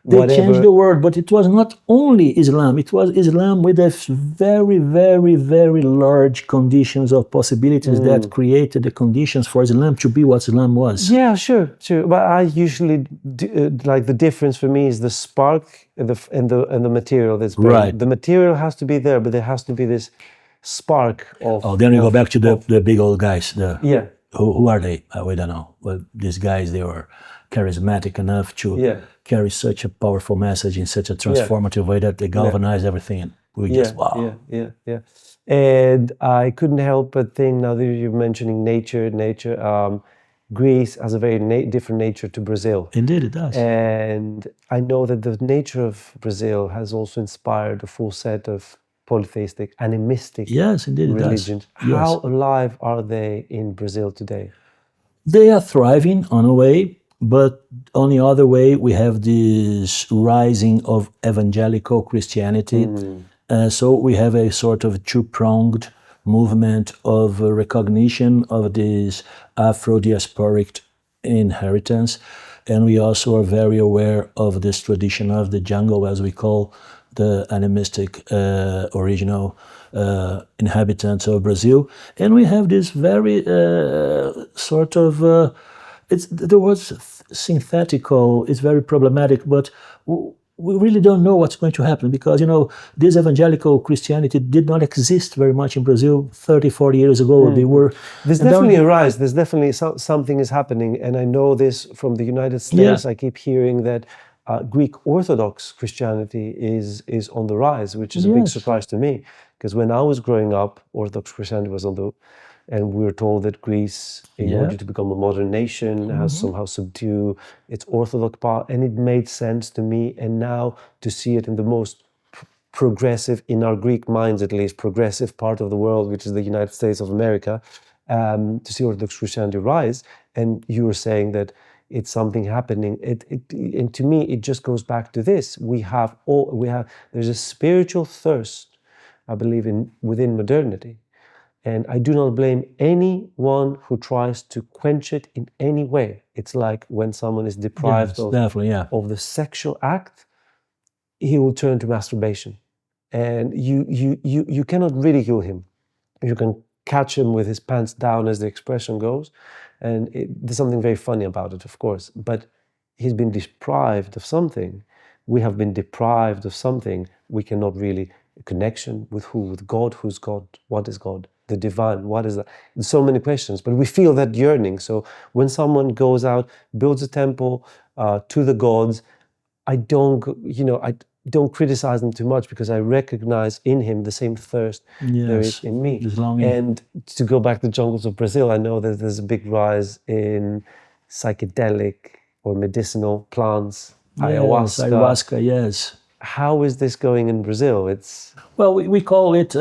They changed the world, but it was not only Islam. It was Islam with a very, very, very large conditions of possibilities that created the conditions for Islam to be what Islam was. Yeah, sure. But I usually like the difference for me is the spark and the material that's burned. Right. The material has to be there, but there has to be this spark of. Oh, then we go back to the big old guys. Yeah. Who are they? We don't know. Well, these guys, they were charismatic enough to carry such a powerful message in such a transformative way that they galvanized everything. And we just, wow. Yeah. And I couldn't help but think, now that you're mentioning nature, Greece has a very different nature to Brazil. Indeed, it does. And I know that the nature of Brazil has also inspired a full set of polytheistic, animistic religions. How alive are they in Brazil today? They are thriving on a way, but on the other way, we have this rising of evangelical Christianity. So we have a sort of two-pronged movement of recognition of this Afro-diasporic inheritance. And we also are very aware of this tradition of the jungle, as we call the animistic original inhabitants of Brazil. And we have this very sort of, the word synthetical is very problematic, but we really don't know what's going to happen because, you know, this evangelical Christianity did not exist very much in Brazil 30, 40 years ago. They were... There's definitely a rise. There's definitely something is happening. And I know this from the United States. I keep hearing that Greek Orthodox Christianity is on the rise, which is a big surprise to me. Because when I was growing up, Orthodox Christianity was on the... And we were told that Greece, in order to become a modern nation, has somehow subdued its Orthodox part. And it made sense to me. And now to see it in the most progressive, in our Greek minds at least, progressive part of the world, which is the United States of America, to see Orthodox Christianity rise. And you were saying that it's something happening. And to me, it just goes back to this. There's a spiritual thirst, I believe, within modernity. And I do not blame anyone who tries to quench it in any way. It's like when someone is deprived of the sexual act, he will turn to masturbation. And you cannot ridicule him. You can catch him with his pants down, as the expression goes. And there's something very funny about it, of course. But he's been deprived of something. We have been deprived of something. We cannot really... connection with who? With God. Who's God? What is God? The divine, what is that? There's so many questions, but we feel that yearning. So when someone goes out, builds a temple to the gods, I don't criticize them too much because I recognize in him the same thirst there is in me. And to go back to the jungles of Brazil, I know that there's a big rise in psychedelic or medicinal plants, ayahuasca, yes. How is this going in Brazil? Well, we call it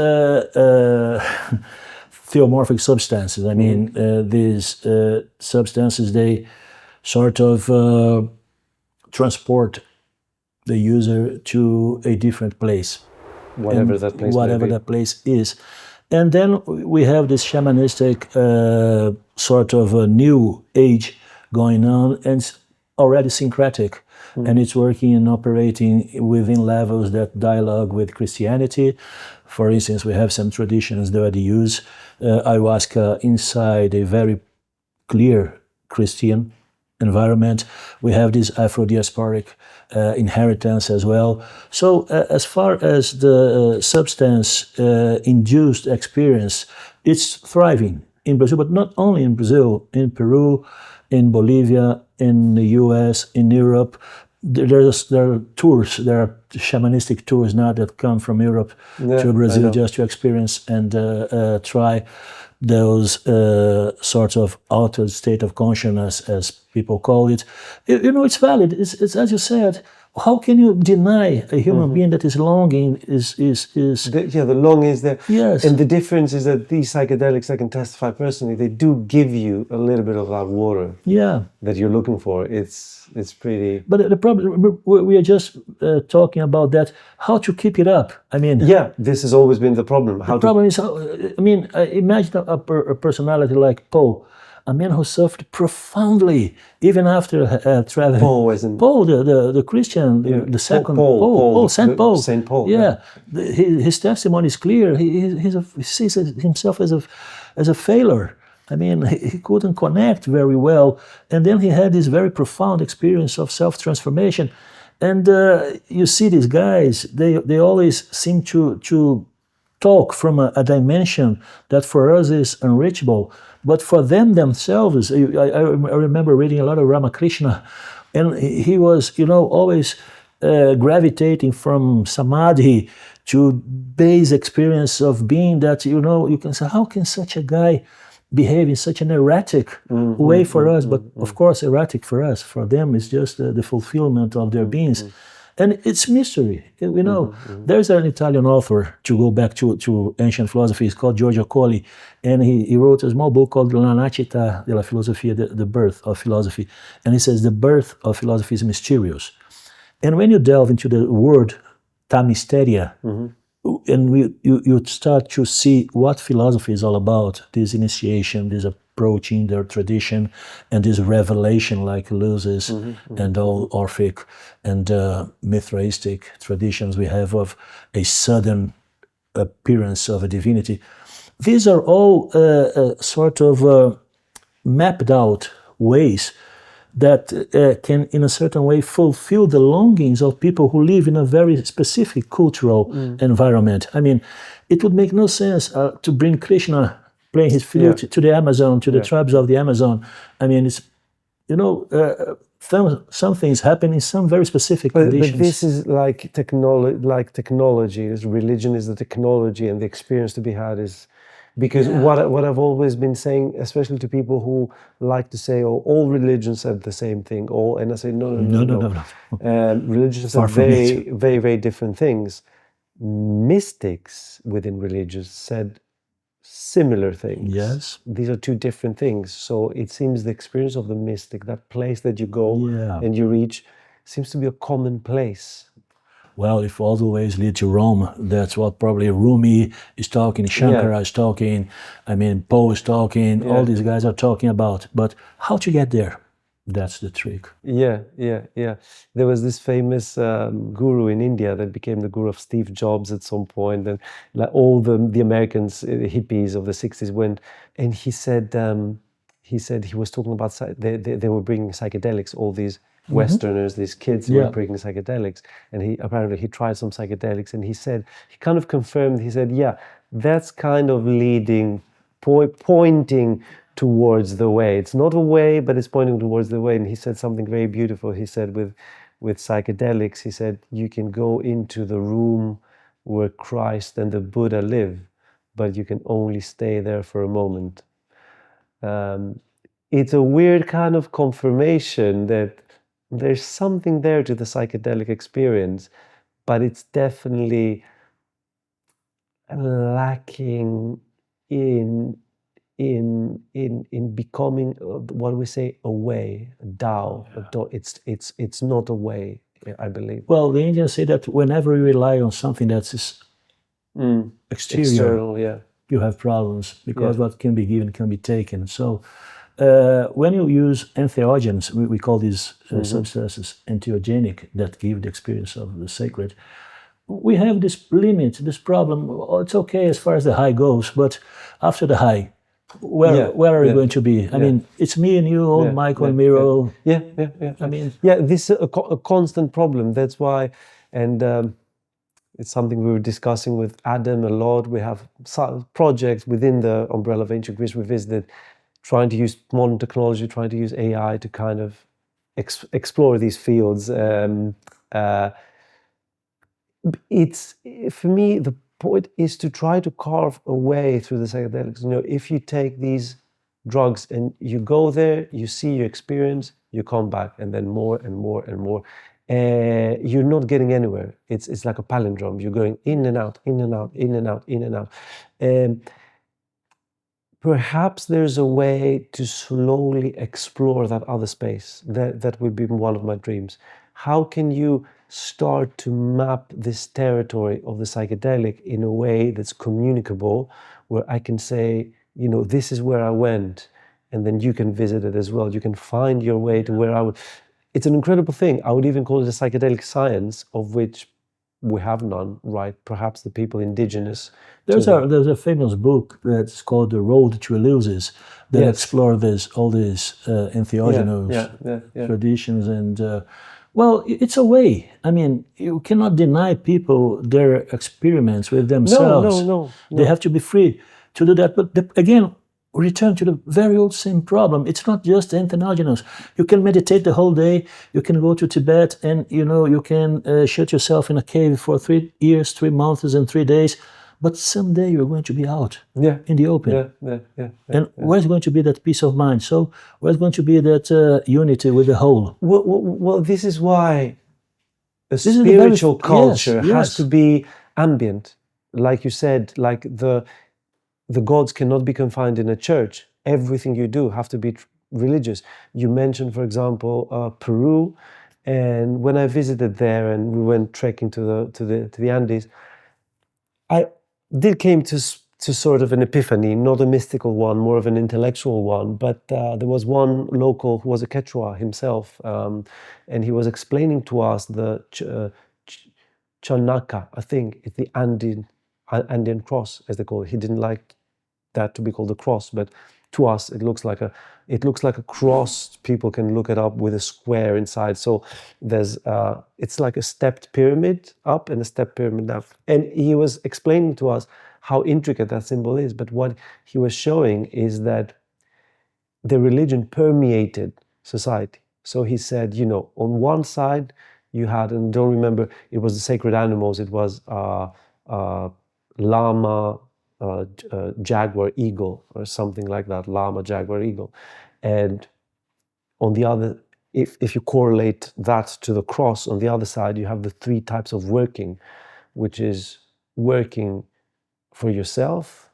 theomorphic substances. I mean, these substances, they sort of transport the user to a different place. Whatever that place is. And then we have this shamanistic sort of a new age going on, and it's already syncretic. And it's working and operating within levels that dialogue with Christianity. For instance, we have some traditions that use ayahuasca inside a very clear Christian environment. We have this Afro-diasporic inheritance as well. So as far as the substance-induced experience, it's thriving in Brazil, but not only in Brazil, in Peru, in Bolivia, in the US, in Europe. there are tours, there are shamanistic tours now that come from Europe to Brazil just to experience and try those sorts of altered state of consciousness, as people call it. It's valid. It's as you said. How can you deny a human being that is longing the longing is there. Yes. And the difference is that these psychedelics, I can testify personally, they do give you a little bit of that water that you're looking for. It's pretty... But the problem, we are just talking about that, how to keep it up. I mean... Yeah, this has always been the problem. Problem is, imagine a personality like Poe, a man who suffered profoundly, even after traveling. Paul, the Christian, the second Saint Paul. Saint Paul. Yeah, his testimony is clear. He sees himself as a failure. I mean, he couldn't connect very well, and then he had this very profound experience of self-transformation. And you see these guys; they always seem to talk from a dimension that for us is unreachable. But for them themselves, I remember reading a lot of Ramakrishna, and he was, always gravitating from samadhi to base experience of being that, you can say, how can such a guy behave in such an erratic way for us? But of course, erratic for us. For them, it's just the fulfillment of their beings. And it's mystery. There's an Italian author, to go back to ancient philosophy, it's called Giorgio Colli, and he wrote a small book called La Nascita della Filosofia, the birth of philosophy. And he says the birth of philosophy is mysterious. And when you delve into the word ta mysteria, and you start to see what philosophy is all about, this initiation, this approaching their tradition, and this revelation like Lucis and all Orphic and Mithraistic traditions we have of a sudden appearance of a divinity. These are all sort of mapped out ways that can, in a certain way, fulfill the longings of people who live in a very specific cultural environment. I mean, it would make no sense to bring Krishna playing his flute to the Amazon, to the tribes of the Amazon. I mean, it's, some things happen in some very specific conditions. But this is like technology. Religion is the technology, and the experience to be had is... Because what I've always been saying, especially to people who like to say, "Oh, all religions have the same thing," and I say, no. Religions are very, very, very different things. Mystics within religions said similar things. Yes, these are two different things. So it seems the experience of the mystic, that place that you go and you reach, seems to be a common place. Well, if all the ways lead to Rome, that's what probably Rumi is talking, Shankara is talking, Poe is talking, all these guys are talking about. But how to get there? That's the trick. Yeah. There was this famous guru in India that became the guru of Steve Jobs at some point, and like all the Americans, hippies of the 60s went, and he said he was talking about, they were bringing psychedelics, all these Westerners, these kids who were bringing psychedelics, and he tried some psychedelics, and he kind of confirmed, he said, that's kind of leading, pointing towards the way. It's not a way, but it's pointing towards the way. And he said something very beautiful. He said with psychedelics, he said, you can go into the room where Christ and the Buddha live, but you can only stay there for a moment. It's a weird kind of confirmation that there's something there to the psychedelic experience, but it's definitely lacking in becoming what we say a way, a Tao. It's not a way, I believe. Well, the Indians say that whenever you rely on something that's external, you have problems, because what can be given can be taken. So when you use entheogens, we call these substances entheogenic, that give the experience of the sacred. We have this limit, this problem. It's okay as far as the high goes, but after the high, where are we going to be? I mean, it's me and you, old Michael and Miro. This is a constant problem. That's why, and it's something we were discussing with Adam a lot. We have projects within the umbrella of Ancient Greece Revisited, trying to use modern technology, trying to use AI to kind of explore these fields. It's, for me, the point is to try to carve a way through the psychedelics. You know, if you take these drugs and you go there, you see, you experience, you come back, and then more and more and more. You're not getting anywhere. It's like a palindrome. You're going in and out, in and out, in and out, in and out. Perhaps there's a way to slowly explore that other space. That would be one of my dreams. How can you start to map this territory of the psychedelic in a way that's communicable, where I can say, you know, this is where I went, and then you can visit it as well. You can find your way to where I would. It's an incredible thing. I would even call it a psychedelic science, of which we have none, right? Perhaps the people indigenous. There's a famous book that's called The Road to Eleusis that explore all these entheogenous traditions. And well, it's a way. I mean, you cannot deny people their experiments with themselves. No. They have to be free to do that. But again, return to the very old same problem. It's not just entheogenous. You can meditate the whole day. You can go to Tibet and, you know, you can shut yourself in a cave for 3 years, 3 months and 3 days. But someday you're going to be out in the open. And where's going to be that peace of mind? So where's going to be that unity with the whole? Well, this is why a spiritual culture has to be ambient. Like you said, like the gods cannot be confined in a church. Everything you do have to be religious. You mentioned, for example, Peru, and when I visited there and we went trekking to the Andes, I did came to sort of an epiphany, not a mystical one, more of an intellectual one. But there was one local who was a Quechua himself, and he was explaining to us the Chanaka, I think it's the Andean cross, as they call it. He didn't like that to be called a cross, but to us it looks like a cross. People can look it up with a square inside. So there's it's like a stepped pyramid up and a stepped pyramid down. And he was explaining to us how intricate that symbol is. But what he was showing is that the religion permeated society. So he said, you know, on one side you had, and don't remember, it was the sacred animals. It was llama, jaguar, eagle, or something like that. Llama, jaguar, eagle. And on the other, if you correlate that to the cross, on the other side you have the 3 types of working, which is working for yourself,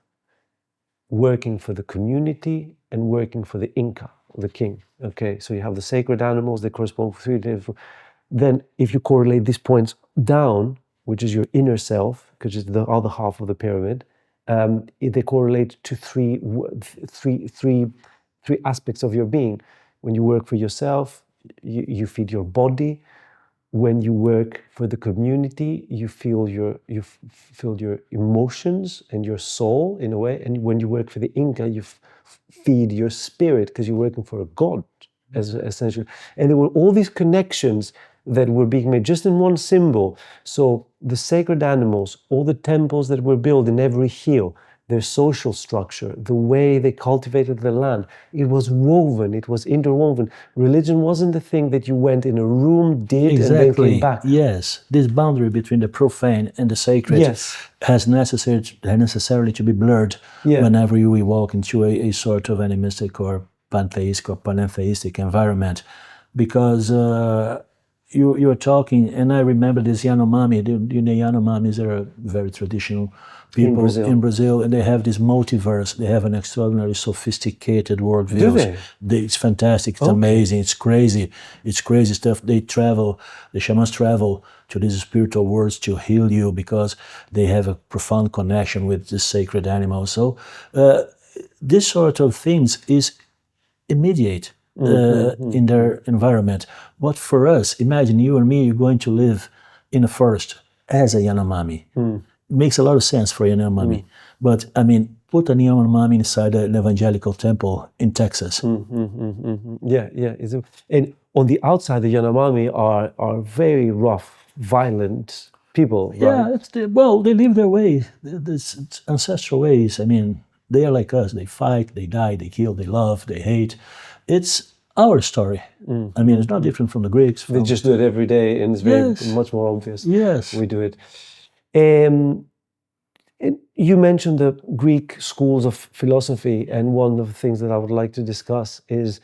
working for the community, and working for the Inca, the king. Okay, so you have the sacred animals, they correspond to 3 different. Then if you correlate these points down, which is your inner self, which is the other half of the pyramid, they correlate to three aspects of your being. When you work for yourself, you feed your body. When you work for the community, you feel your emotions and your soul in a way. And when you work for the Inca, you feed your spirit, because you're working for a god, as essentially. And there were all these connections that were being made just in one symbol. So the sacred animals, all the temples that were built in every hill, their social structure, the way they cultivated the land, it was woven, it was interwoven. Religion wasn't the thing that you went in a room, did, and then came back. Yes, this boundary between the profane and the sacred has necessarily to be blurred whenever we walk into a sort of animistic or pantheistic or panentheistic environment. Because you're talking, and I remember this Yanomami. The Yanomamis are very traditional people in Brazil, and they have this multiverse. They have an extraordinarily sophisticated worldview. Do they? It's fantastic. It's amazing. It's crazy. It's crazy stuff. They travel. The shamans travel to these spiritual worlds to heal you, because they have a profound connection with the sacred animals. So this sort of things is immediate. In their environment. But for us, imagine you and me going to live in a forest as a Yanomami. It makes a lot of sense for a Yanomami. But I mean, put a Yanomami inside an evangelical temple in Texas. Yeah. And on the outside, the Yanomami are very rough, violent people. Right? Yeah, they live their way, this ancestral ways. I mean, they are like us. They fight, they die, they kill, they love, they hate. It's our story. I mean, it's not different from the Greeks. They just do it every day, and it's very much more obvious. Yes. We do it. You mentioned the Greek schools of philosophy, and one of the things that I would like to discuss is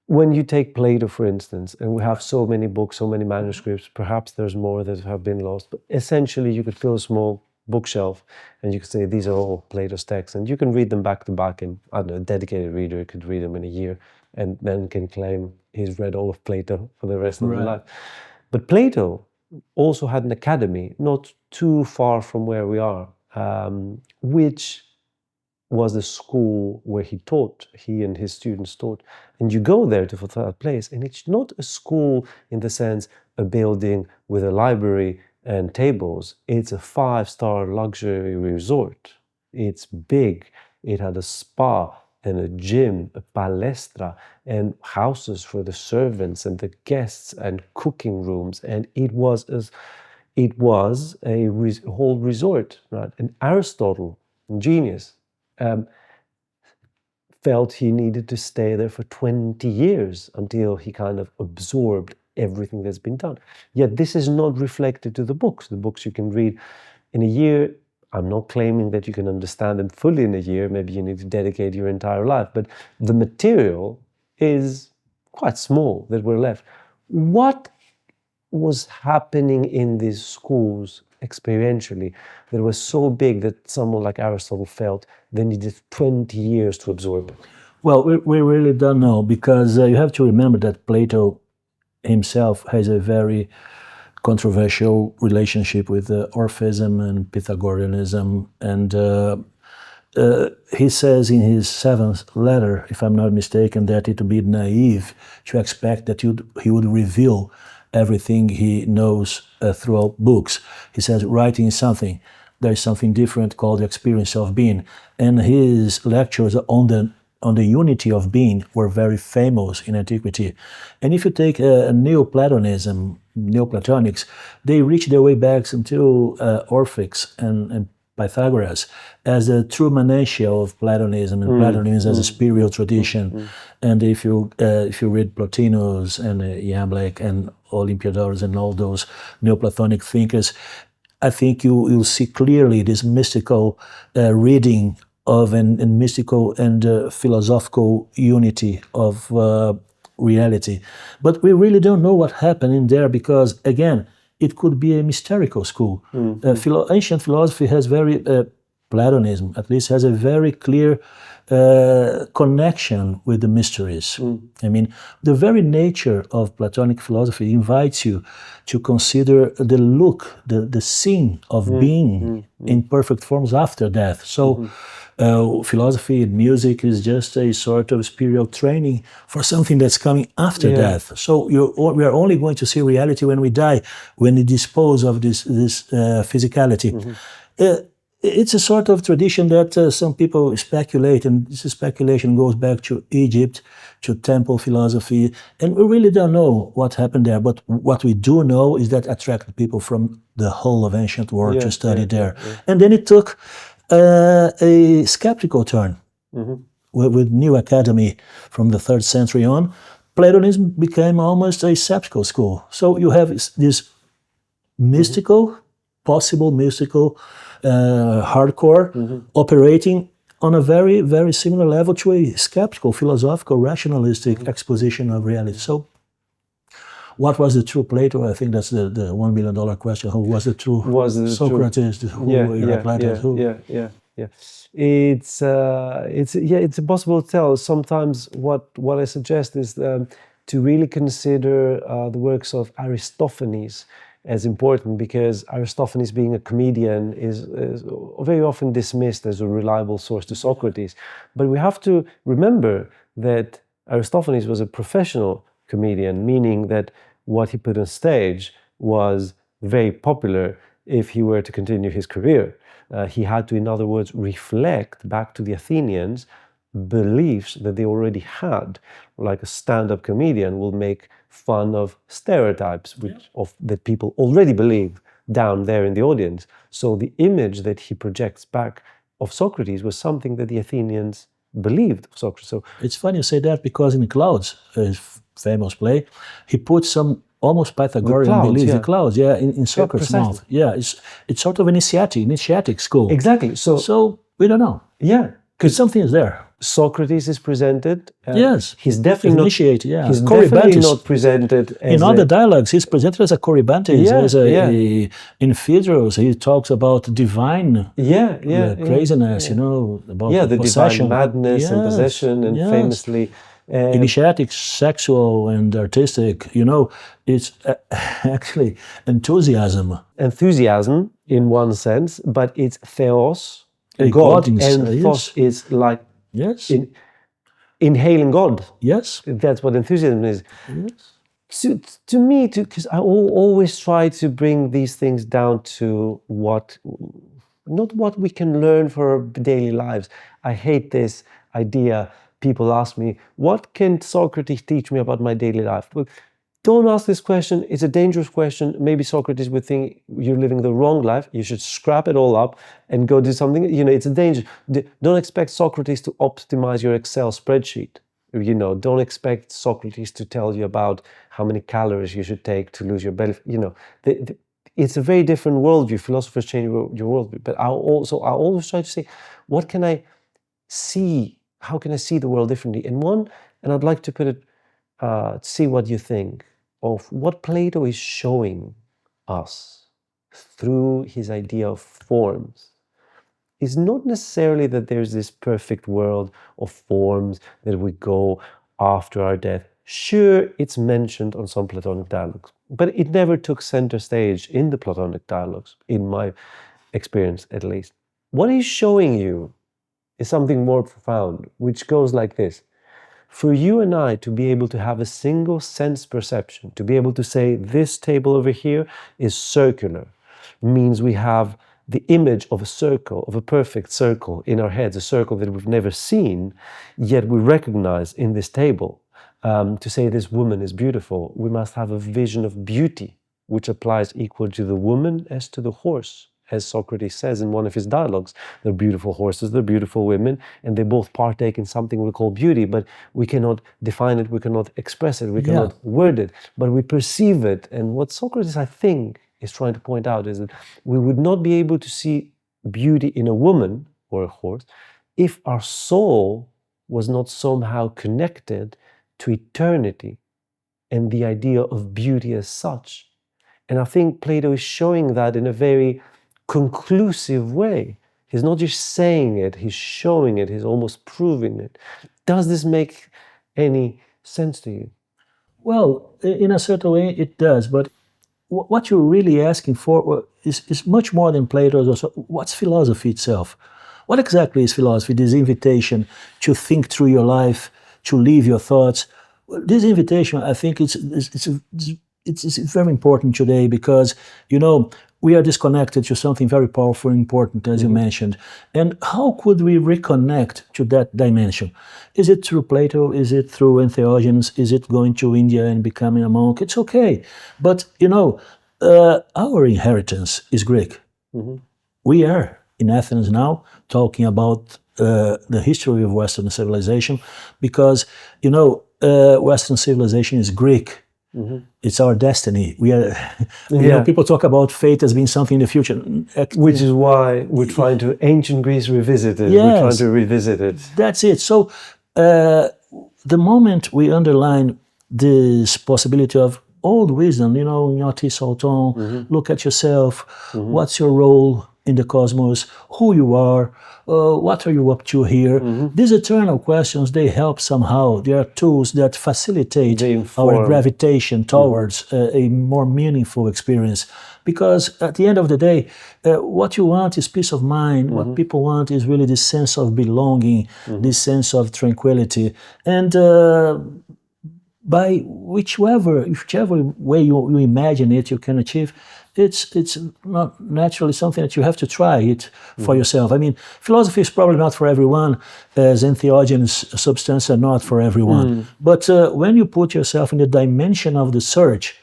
when you take Plato, for instance, and we have so many books, so many manuscripts, perhaps there's more that have been lost, but essentially you could fill a small bookshelf and you could say these are all Plato's texts, and you can read them back to back, and I don't know, a dedicated reader could read them in a year and then can claim he's read all of Plato for the rest of his life. But Plato also had an academy not too far from where we are, which was the school where he and his students taught. And you go there to that place, and it's not a school in the sense a building with a library and tables. It's a 5-star luxury resort. It's big. It had a spa and a gym, a palestra, and houses for the servants and the guests, and cooking rooms. And it was a whole resort, right? And Aristotle, genius, felt he needed to stay there for 20 years until he kind of absorbed everything that's been done. Yet this is not reflected to the books. The books you can read in a year. I'm not claiming that you can understand them fully in a year. Maybe you need to dedicate your entire life. But the material is quite small that we're left. What was happening in these schools experientially that was so big that someone like Aristotle felt they needed 20 years to absorb it? Well, we really don't know, because you have to remember that Plato himself has a very controversial relationship with Orphism and Pythagoreanism, and he says in his 7th letter, if I'm not mistaken, that it would be naive to expect that he would reveal everything he knows throughout books. He says, writing is something. There is something different called the experience of being. And his lectures on the unity of being were very famous in antiquity. And if you take Neoplatonism, Neoplatonics, they reach their way back until Orphics and Pythagoras as a true manantia of Platonism, and Platonism as a spiritual tradition. And if you read Plotinus and Jamblick and Olympiodorus and all those Neoplatonic thinkers, I think you'll see clearly this mystical reading of and mystical and philosophical unity of reality. But we really don't know what happened in there, because, again, it could be a mysterical school. Ancient philosophy has Platonism at least has a very clear connection with the mysteries. I mean, the very nature of Platonic philosophy invites you to consider the look, the scene of being in perfect forms after death. So philosophy and music is just a sort of spiritual training for something that's coming after death. So we are only going to see reality when we die, when we dispose of this physicality. It's a sort of tradition that some people speculate, and this speculation goes back to Egypt, to temple philosophy, and we really don't know what happened there. But what we do know is that attracted people from the whole of ancient world to study there. And then it took a skeptical turn with New Academy from the 3rd century on. Platonism became almost a skeptical school. So you have this mystical, possible mystical, hardcore operating on a very, very similar level to a skeptical, philosophical, rationalistic exposition of reality. So what was the true Plato? I think that's the $1 million question. Who was the true Socrates? It's impossible to tell. Sometimes what I suggest is to really consider the works of Aristophanes as important, because Aristophanes, being a comedian, is very often dismissed as a reliable source to Socrates. But we have to remember that Aristophanes was a professional comedian, meaning that what he put on stage was very popular if he were to continue his career. He had to, in other words, reflect back to the Athenians beliefs that they already had. Like a stand-up comedian will make fun of stereotypes that people already believe down there in the audience. So the image that he projects back of Socrates was something that the Athenians believed of Socrates. So it's funny you say that, because in Clouds, his famous play, he put some almost Pythagorean beliefs, the clouds, in Socrates' mouth. Yeah, it's sort of an initiatic school. Exactly. So we don't know. Yeah, because something is there. Socrates is presented. Yes, he's definitely initiated. Yeah, he's definitely not presented as in other dialogues. He's presented as a Corybantes. In Phaedrus, he talks about divine craziness. You know, about the possession, divine madness and possession, and famously. Initiatic, sexual, and artistic. You know, it's actually enthusiasm. Enthusiasm in one sense, but it's theos, God, and thos is like inhaling God. Yes, that's what enthusiasm is. Yes. To me, because I always try to bring these things down to not what we can learn for our daily lives. I hate this idea. People ask me, what can Socrates teach me about my daily life? Well, don't ask this question. It's a dangerous question. Maybe Socrates would think you're living the wrong life. You should scrap it all up and go do something. You know, it's a danger. Don't expect Socrates to optimize your Excel spreadsheet. You know, don't expect Socrates to tell you about how many calories you should take to lose your belly. You know, it's a very different worldview. Philosophers change your worldview. But I always try to say, what can I see? How can I see the world differently? And I'd like to put it, see what you think of what Plato is showing us through his idea of forms. It's not necessarily that there's this perfect world of forms that we go after our death. Sure, it's mentioned on some Platonic dialogues, but it never took center stage in the Platonic dialogues, in my experience at least. What he's showing you is something more profound, which goes like this. For you and I to be able to have a single sense perception, to be able to say this table over here is circular, means we have the image of a circle, of a perfect circle in our heads, a circle that we've never seen, yet we recognize in this table. To say this woman is beautiful, we must have a vision of beauty, which applies equal to the woman as to the horse. As Socrates says in one of his dialogues, they're beautiful horses, they're beautiful women, and they both partake in something we call beauty, but we cannot define it, we cannot express it, we cannot word it, but we perceive it. And what Socrates, I think, is trying to point out is that we would not be able to see beauty in a woman or a horse if our soul was not somehow connected to eternity and the idea of beauty as such. And I think Plato is showing that in a very conclusive way. He's not just saying it, he's showing it, he's almost proving it. Does this make any sense to you? Well, in a certain way it does, but what you're really asking for is much more than Plato's. Also, what's philosophy itself? What exactly is philosophy? This invitation to think through your life, to live your thoughts. This invitation, I think it's very important today because, you know, we are disconnected to something very powerful and important, as you mentioned. And how could we reconnect to that dimension? Is it through Plato? Is it through entheogens? Is it going to India and becoming a monk? It's okay. But, you know, our inheritance is Greek. We are in Athens now talking about the history of Western civilization because, you know, Western civilization is Greek. It's our destiny. We are, you know, people talk about fate as being something in the future. Which is why we're trying to ancient Greece revisited. We're trying to revisit it. That's it. So the moment we underline this possibility of old wisdom, you know, Gnoti Salton, look at yourself, what's your role in the cosmos, who you are, what are you up to here? These eternal questions, they help somehow. They are tools that facilitate our gravitation towards a more meaningful experience. Because at the end of the day, what you want is peace of mind. What people want is really this sense of belonging, this sense of tranquility. And by whichever way you imagine it, you can achieve. It's not naturally something that you have to try it for yourself. I mean, philosophy is probably not for everyone, as entheogens substances are not for everyone. But when you put yourself in the dimension of the search,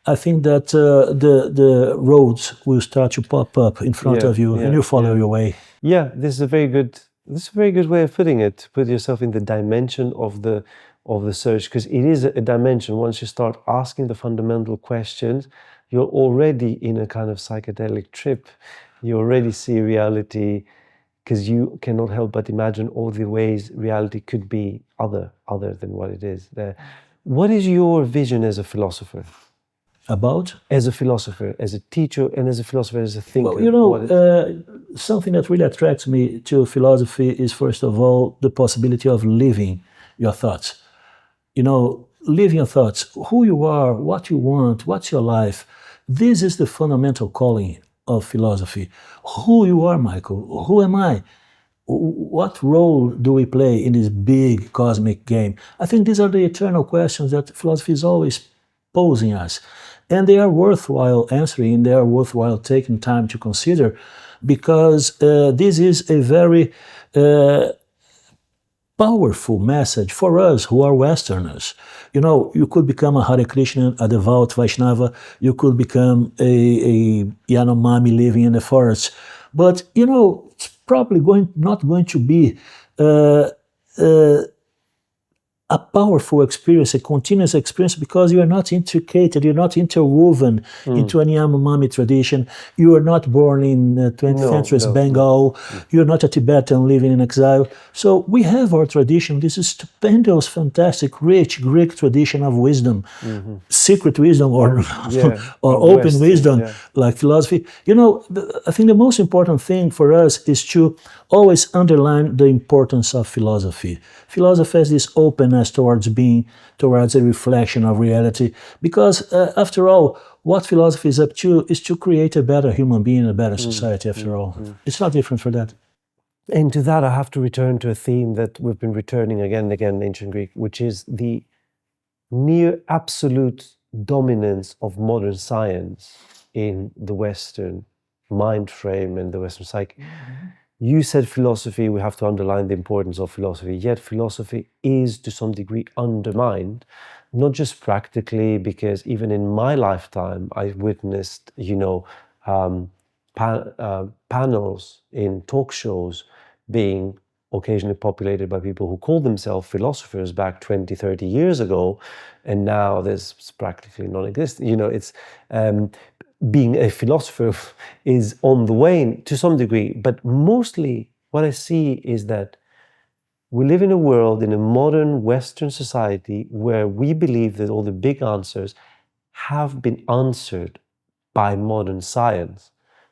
I think that the roads will start to pop up in front of you and you follow your way. Yeah, this is a very good That's a very good way of putting it, to put yourself in the dimension of the search, because it is a dimension. Once you start asking the fundamental questions, you're already in a kind of psychedelic trip. You already see reality, because you cannot help but imagine all the ways reality could be other than what it is. What is your vision as a philosopher? About? As a philosopher, as a teacher, and as a philosopher, as a thinker? Well, you know, something that really attracts me to philosophy is, first of all, the possibility of living your thoughts. You know, living your thoughts, who you are, what you want, what's your life. This is the fundamental calling of philosophy. Who you are, Michael, who am I? What role do we play in this big cosmic game? I think these are the eternal questions that philosophy is always posing us. And they are worthwhile answering, they are worthwhile taking time to consider, because this is a very powerful message for us who are Westerners. You know, you could become a Hare Krishna, a devout Vaishnava, you could become a Yanomami living in the forest, but you know, it's probably not going to be a powerful experience, a continuous experience, because you are not intricated, you're not interwoven into an Yanomami tradition, you are not born in 20th century Bengal, you're not a Tibetan living in exile. So we have our tradition, this is stupendous, fantastic, rich Greek tradition of wisdom, secret wisdom or open West, wisdom, like philosophy. You know, I think the most important thing for us is to always underline the importance of philosophy. Philosophy has this openness towards being, towards a reflection of reality, because after all, what philosophy is up to is to create a better human being, a better society, after all. It's not different for that. And to that, I have to return to a theme that we've been returning again and again in ancient Greek, which is the near absolute dominance of modern science in the Western mind frame and the Western psyche. You said philosophy, we have to underline the importance of philosophy, yet philosophy is to some degree undermined, not just practically, because even in my lifetime, I witnessed, you know, panels in talk shows being occasionally populated by people who called themselves philosophers back 20, 30 years ago, and now there's practically non-existent. You know, it's being a philosopher is on the wane to some degree, but mostly what I see is that we live in a world, in a modern Western society, where we believe that all the big answers have been answered by modern science.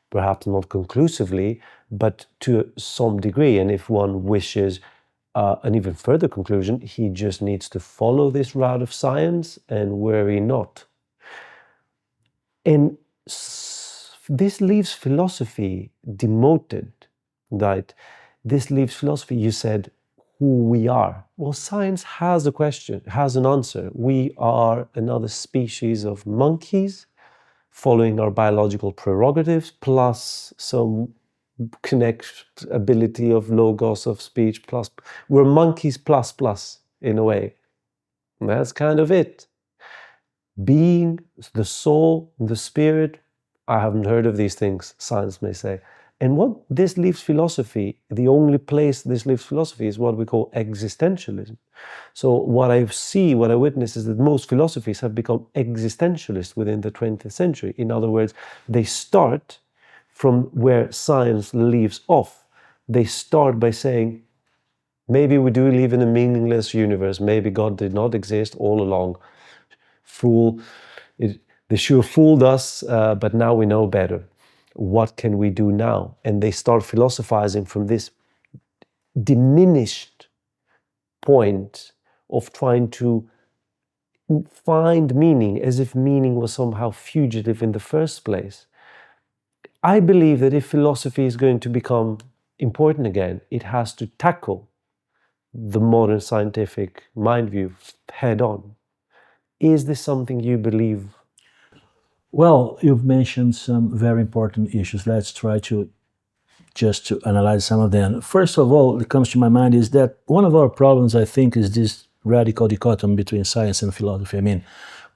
Perhaps not conclusively, but to some degree. And if one wishes an even further conclusion, he just needs to follow this route of science and worry not. And this leaves philosophy demoted, right? This leaves philosophy, you said, who we are. Well, science has a question, has an answer. We are another species of monkeys following our biological prerogatives, plus some connectability of logos, of speech, plus we're monkeys plus in a way. And that's kind of it. Being, the soul, the spirit, I haven't heard of these things, science may say. And what this leaves philosophy, the only place this leaves philosophy is what we call existentialism. So what I see, what I witness is that most philosophies have become existentialist within the 20th century. In other words, they start from where science leaves off. They start by saying, maybe we do live in a meaningless universe, maybe God did not exist all along. They sure fooled us, but now we know better. What can we do now? And they start philosophizing from this diminished point of trying to find meaning, as if meaning was somehow fugitive in the first place. I believe that if philosophy is going to become important again, it has to tackle the modern scientific mind view head on. Is this something you believe? Well, you've mentioned some very important issues. Let's try to just to analyze some of them. First of all, what comes to my mind is that one of our problems, I think, is this radical dichotomy between science and philosophy. I mean,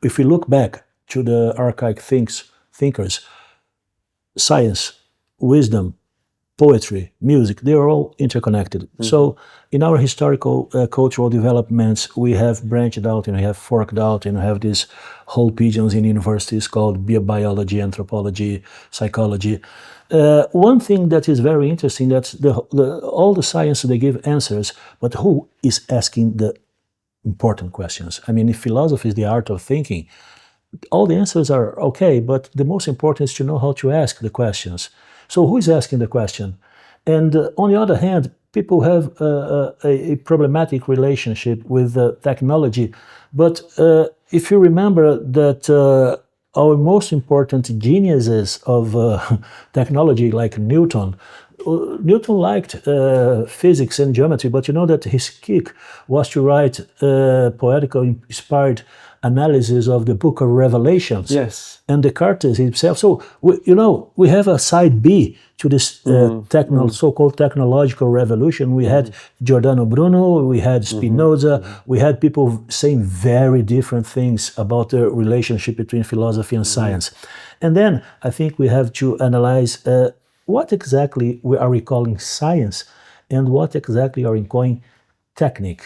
if we look back to the archaic thinkers, science, wisdom, poetry, music, they are all interconnected. So in our historical cultural developments, we have branched out and we have forked out and we have these whole pigeons in universities called biology, anthropology, psychology. One thing that is very interesting, that's all the science, they give answers, but who is asking the important questions? I mean, if philosophy is the art of thinking, all the answers are okay, but the most important is to know how to ask the questions. So who is asking the question? And on the other hand, people have a problematic relationship with technology. But if you remember that our most important geniuses of technology, like Newton, Newton liked physics and geometry, but you know that his kick was to write poetical inspired analysis of the book of Revelations. Yes. And Descartes himself. So, we have a side B to this so-called technological revolution. We had Giordano Bruno, we had Spinoza, we had people saying very different things about the relationship between philosophy and science. And then I think we have to analyze what exactly are we calling science and what exactly are we calling technique.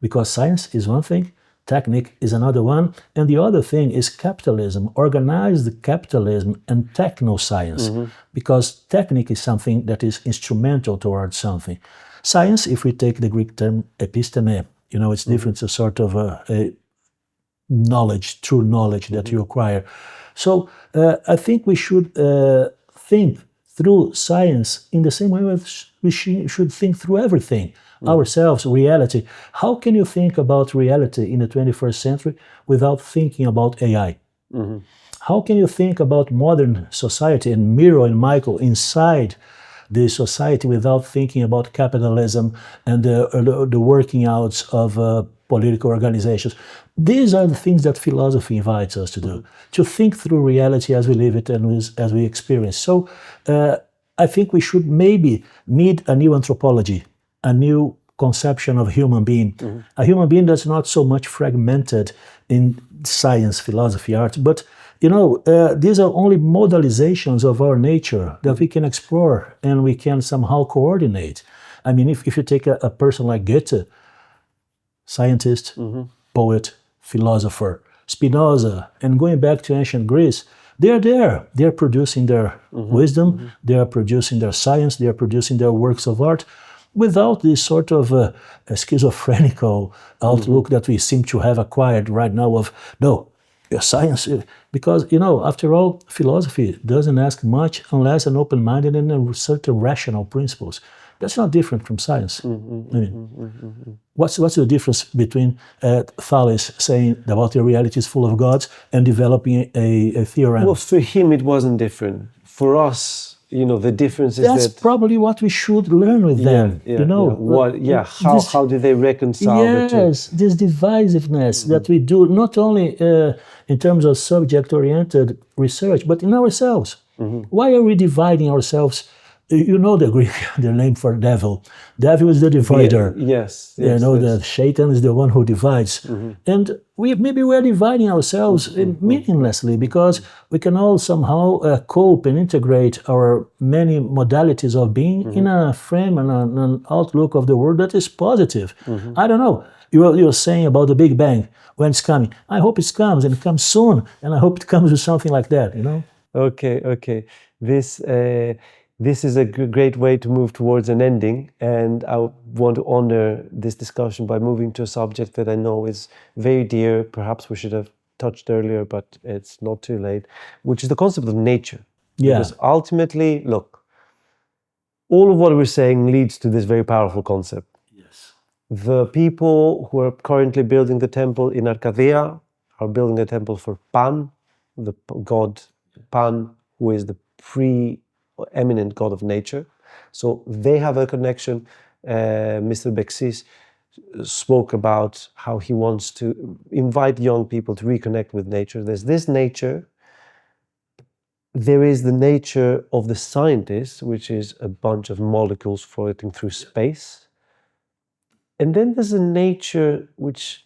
Because science is one thing, technique is another one, and the other thing is capitalism, organized capitalism and techno-science, because technique is something that is instrumental towards something. Science, if we take the Greek term episteme, it's different, it's a sort of a knowledge, true knowledge that you acquire. So I think we should think through science in the same way as we should think through everything. Ourselves, reality. How can you think about reality in the 21st century without thinking about AI? How can you think about modern society and Miro and Michael inside the society without thinking about capitalism and the working outs of political organizations? These are the things that philosophy invites us to do, to think through reality as we live it and as we experience. So I think we should maybe need a new anthropology, a new conception of human being, a human being that's not so much fragmented in science, philosophy, art, but these are only modalizations of our nature that we can explore and we can somehow coordinate. I mean, if you take a person like Goethe, scientist, poet, philosopher, Spinoza, and going back to ancient Greece, they are there. They are producing their wisdom, they are producing their science, they are producing their works of art without this sort of a schizophrenical outlook that we seem to have acquired right now of, no, science, because, after all, philosophy doesn't ask much unless an open-minded and a certain rational principles. That's not different from science. I mean, what's the difference between Thales saying about the reality is full of gods and developing a theorem? Well, for him it wasn't different. For us, the difference is that's probably what we should learn with them. How do they reconcile the two? Yes, this divisiveness that we do not only in terms of subject-oriented research, but in ourselves. Why are we dividing ourselves? The Greek, the name for devil. Devil is the divider. Yes. The Satan is the one who divides. And maybe we're dividing ourselves meaninglessly because we can all somehow cope and integrate our many modalities of being in a frame and an outlook of the world that is positive. I don't know. You're saying about the Big Bang, when it's coming. I hope it comes and it comes soon. And I hope it comes with something like that, Okay. This is a great way to move towards an ending, and I want to honor this discussion by moving to a subject that I know is very dear. Perhaps we should have touched earlier, but it's not too late, which is the concept of nature. Yeah. Because ultimately, look, all of what we're saying leads to this very powerful concept. Yes. The people who are currently building the temple in Arcadia are building a temple for Pan, the god Pan, who is the eminent god of nature. So they have a connection. Mr. Bexis spoke about how he wants to invite young people to reconnect with nature. There's this nature. There is the nature of the scientist, which is a bunch of molecules floating through space. And then there's a nature which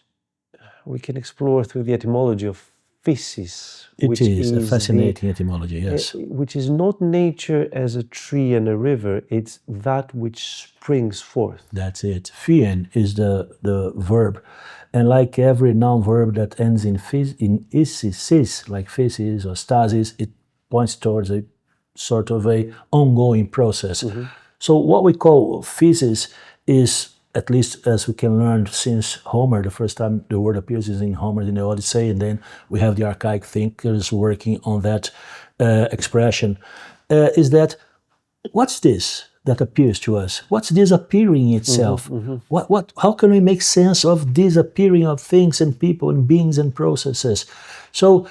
we can explore through the etymology of physis. It is a fascinating etymology, yes. Which is not nature as a tree and a river, it's that which springs forth. That's it. Fien is the verb. And like every noun verb that ends in isis, like physis or stasis, it points towards a sort of a ongoing process. Mm-hmm. So what we call physis is, at least as we can learn since Homer, the first time the word appears is in Homer in the Odyssey, and then we have the archaic thinkers working on that expression, is that what's this that appears to us? What's disappearing itself? Mm-hmm, mm-hmm. How can we make sense of disappearing of things and people and beings and processes? So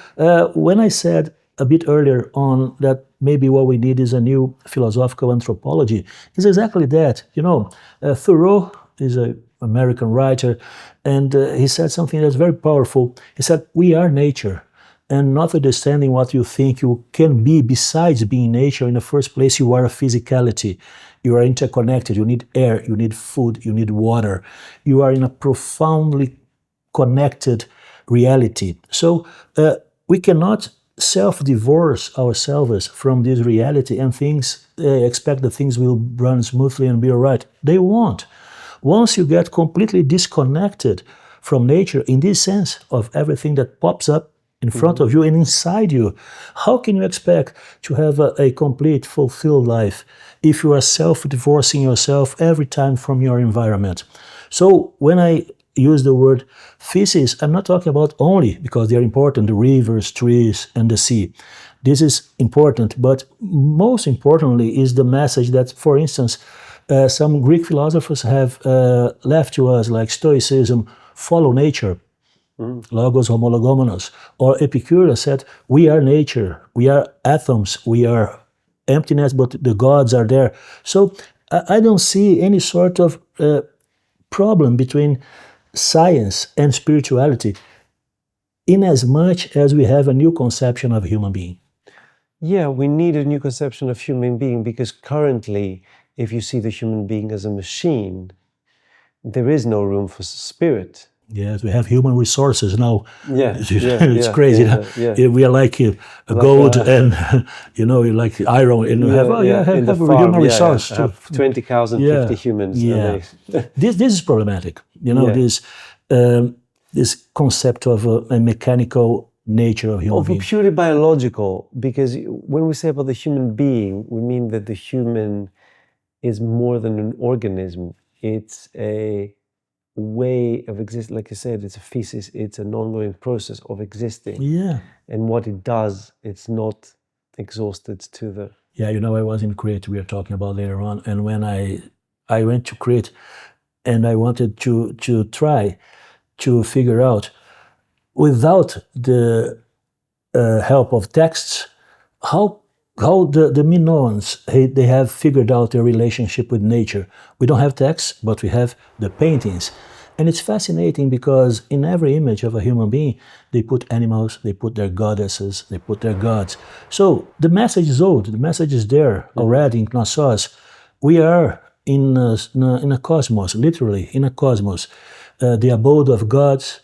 when I said a bit earlier on that maybe what we need is a new philosophical anthropology, is exactly that. You know, Thoreau is an American writer, and he said something that's very powerful. He said, we are nature, and not understanding what you think you can be besides being nature. In the first place, you are a physicality. You are interconnected. You need air, you need food, you need water. You are in a profoundly connected reality. So we cannot self-divorce ourselves from this reality and expect that things will run smoothly and be all right. They won't. Once you get completely disconnected from nature, in this sense of everything that pops up in front of you and inside you, how can you expect to have a complete, fulfilled life if you are self-divorcing yourself every time from your environment? So when I use the word physis, I'm not talking about only, because they're important, the rivers, trees, and the sea. This is important, but most importantly is the message that, for instance, some Greek philosophers have left to us, like Stoicism, follow nature, logos homologomenos, or Epicurus said, we are nature, we are atoms, we are emptiness, but the gods are there. So I don't see any sort of problem between science and spirituality, in as much as we have a new conception of human being. Yeah, we need a new conception of human being, because currently, if you see the human being as a machine, there is no room for spirit. Yes, we have human resources now. Yeah, it's crazy. We are like gold and, like iron. And have a human resource. Have 20 cows and 50 humans. Yeah. This is problematic. This concept of a mechanical nature of human being. Purely biological, because when we say about the human being, we mean that the human is more than an organism. It's a way of existing. Like you said, it's a physis, it's an ongoing process of existing. Yeah. And what it does, it's not exhausted to the... Yeah, I was in Crete, we were talking about later on, and when I went to Crete and I wanted to try to figure out, without the help of texts, how the Minoans, they have figured out their relationship with nature. We don't have texts, but we have the paintings. And it's fascinating because in every image of a human being, they put animals, they put their goddesses, they put their gods. So the message is old, the message is there already in Knossos. We are in a cosmos, literally in a cosmos, the abode of gods,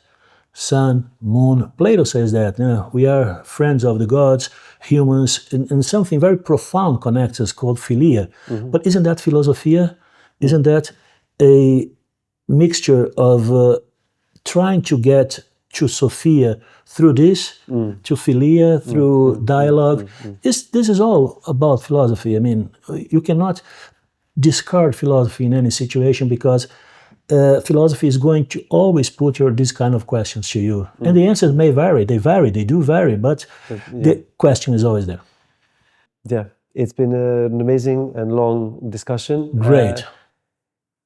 sun, moon. Plato says that we are friends of the gods, humans, and something very profound connects us called philia. Mm-hmm. But isn't that philosophia? Isn't that a mixture of trying to get to Sophia through this, to philia, through dialogue? This is all about philosophy. I mean, you cannot discard philosophy in any situation, because philosophy is going to always put these kind of questions to you. And the answers may vary, they do vary, but the question is always there. Yeah, it's been an amazing and long discussion. Great.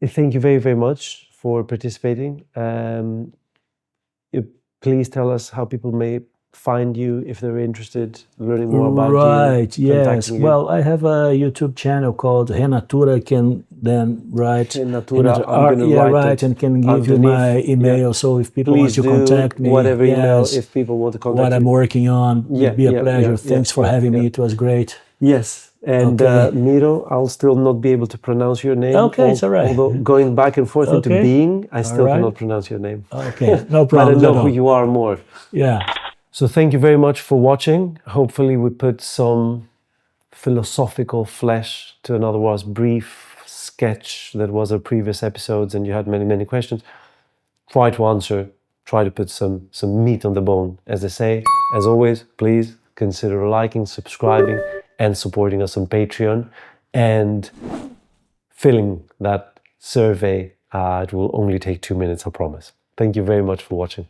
Thank you very, very much for participating. Please tell us how people may find you if they're interested, learning more about you. Right, yes. Well, I have a YouTube channel called Renatura. Can then write Renatura, and can give you my email. So if people want to contact me, whatever email, if people want to contact what I'm working on, it'd be a pleasure. Thanks for having me. It was great. Yes. And Miro, I'll still not be able to pronounce your name. Okay, it's all right. Although going back and forth into being, I still cannot pronounce your name. Okay, no problem. But I know who you are more. Yeah. So thank you very much for watching. Hopefully we put some philosophical flesh to an otherwise brief sketch that was our previous episodes, and you had many questions. Try to answer, try to put some meat on the bone, as they say. As always, please consider liking, subscribing, and supporting us on Patreon, and filling that survey. It will only take 2 minutes, I promise. Thank you very much for watching.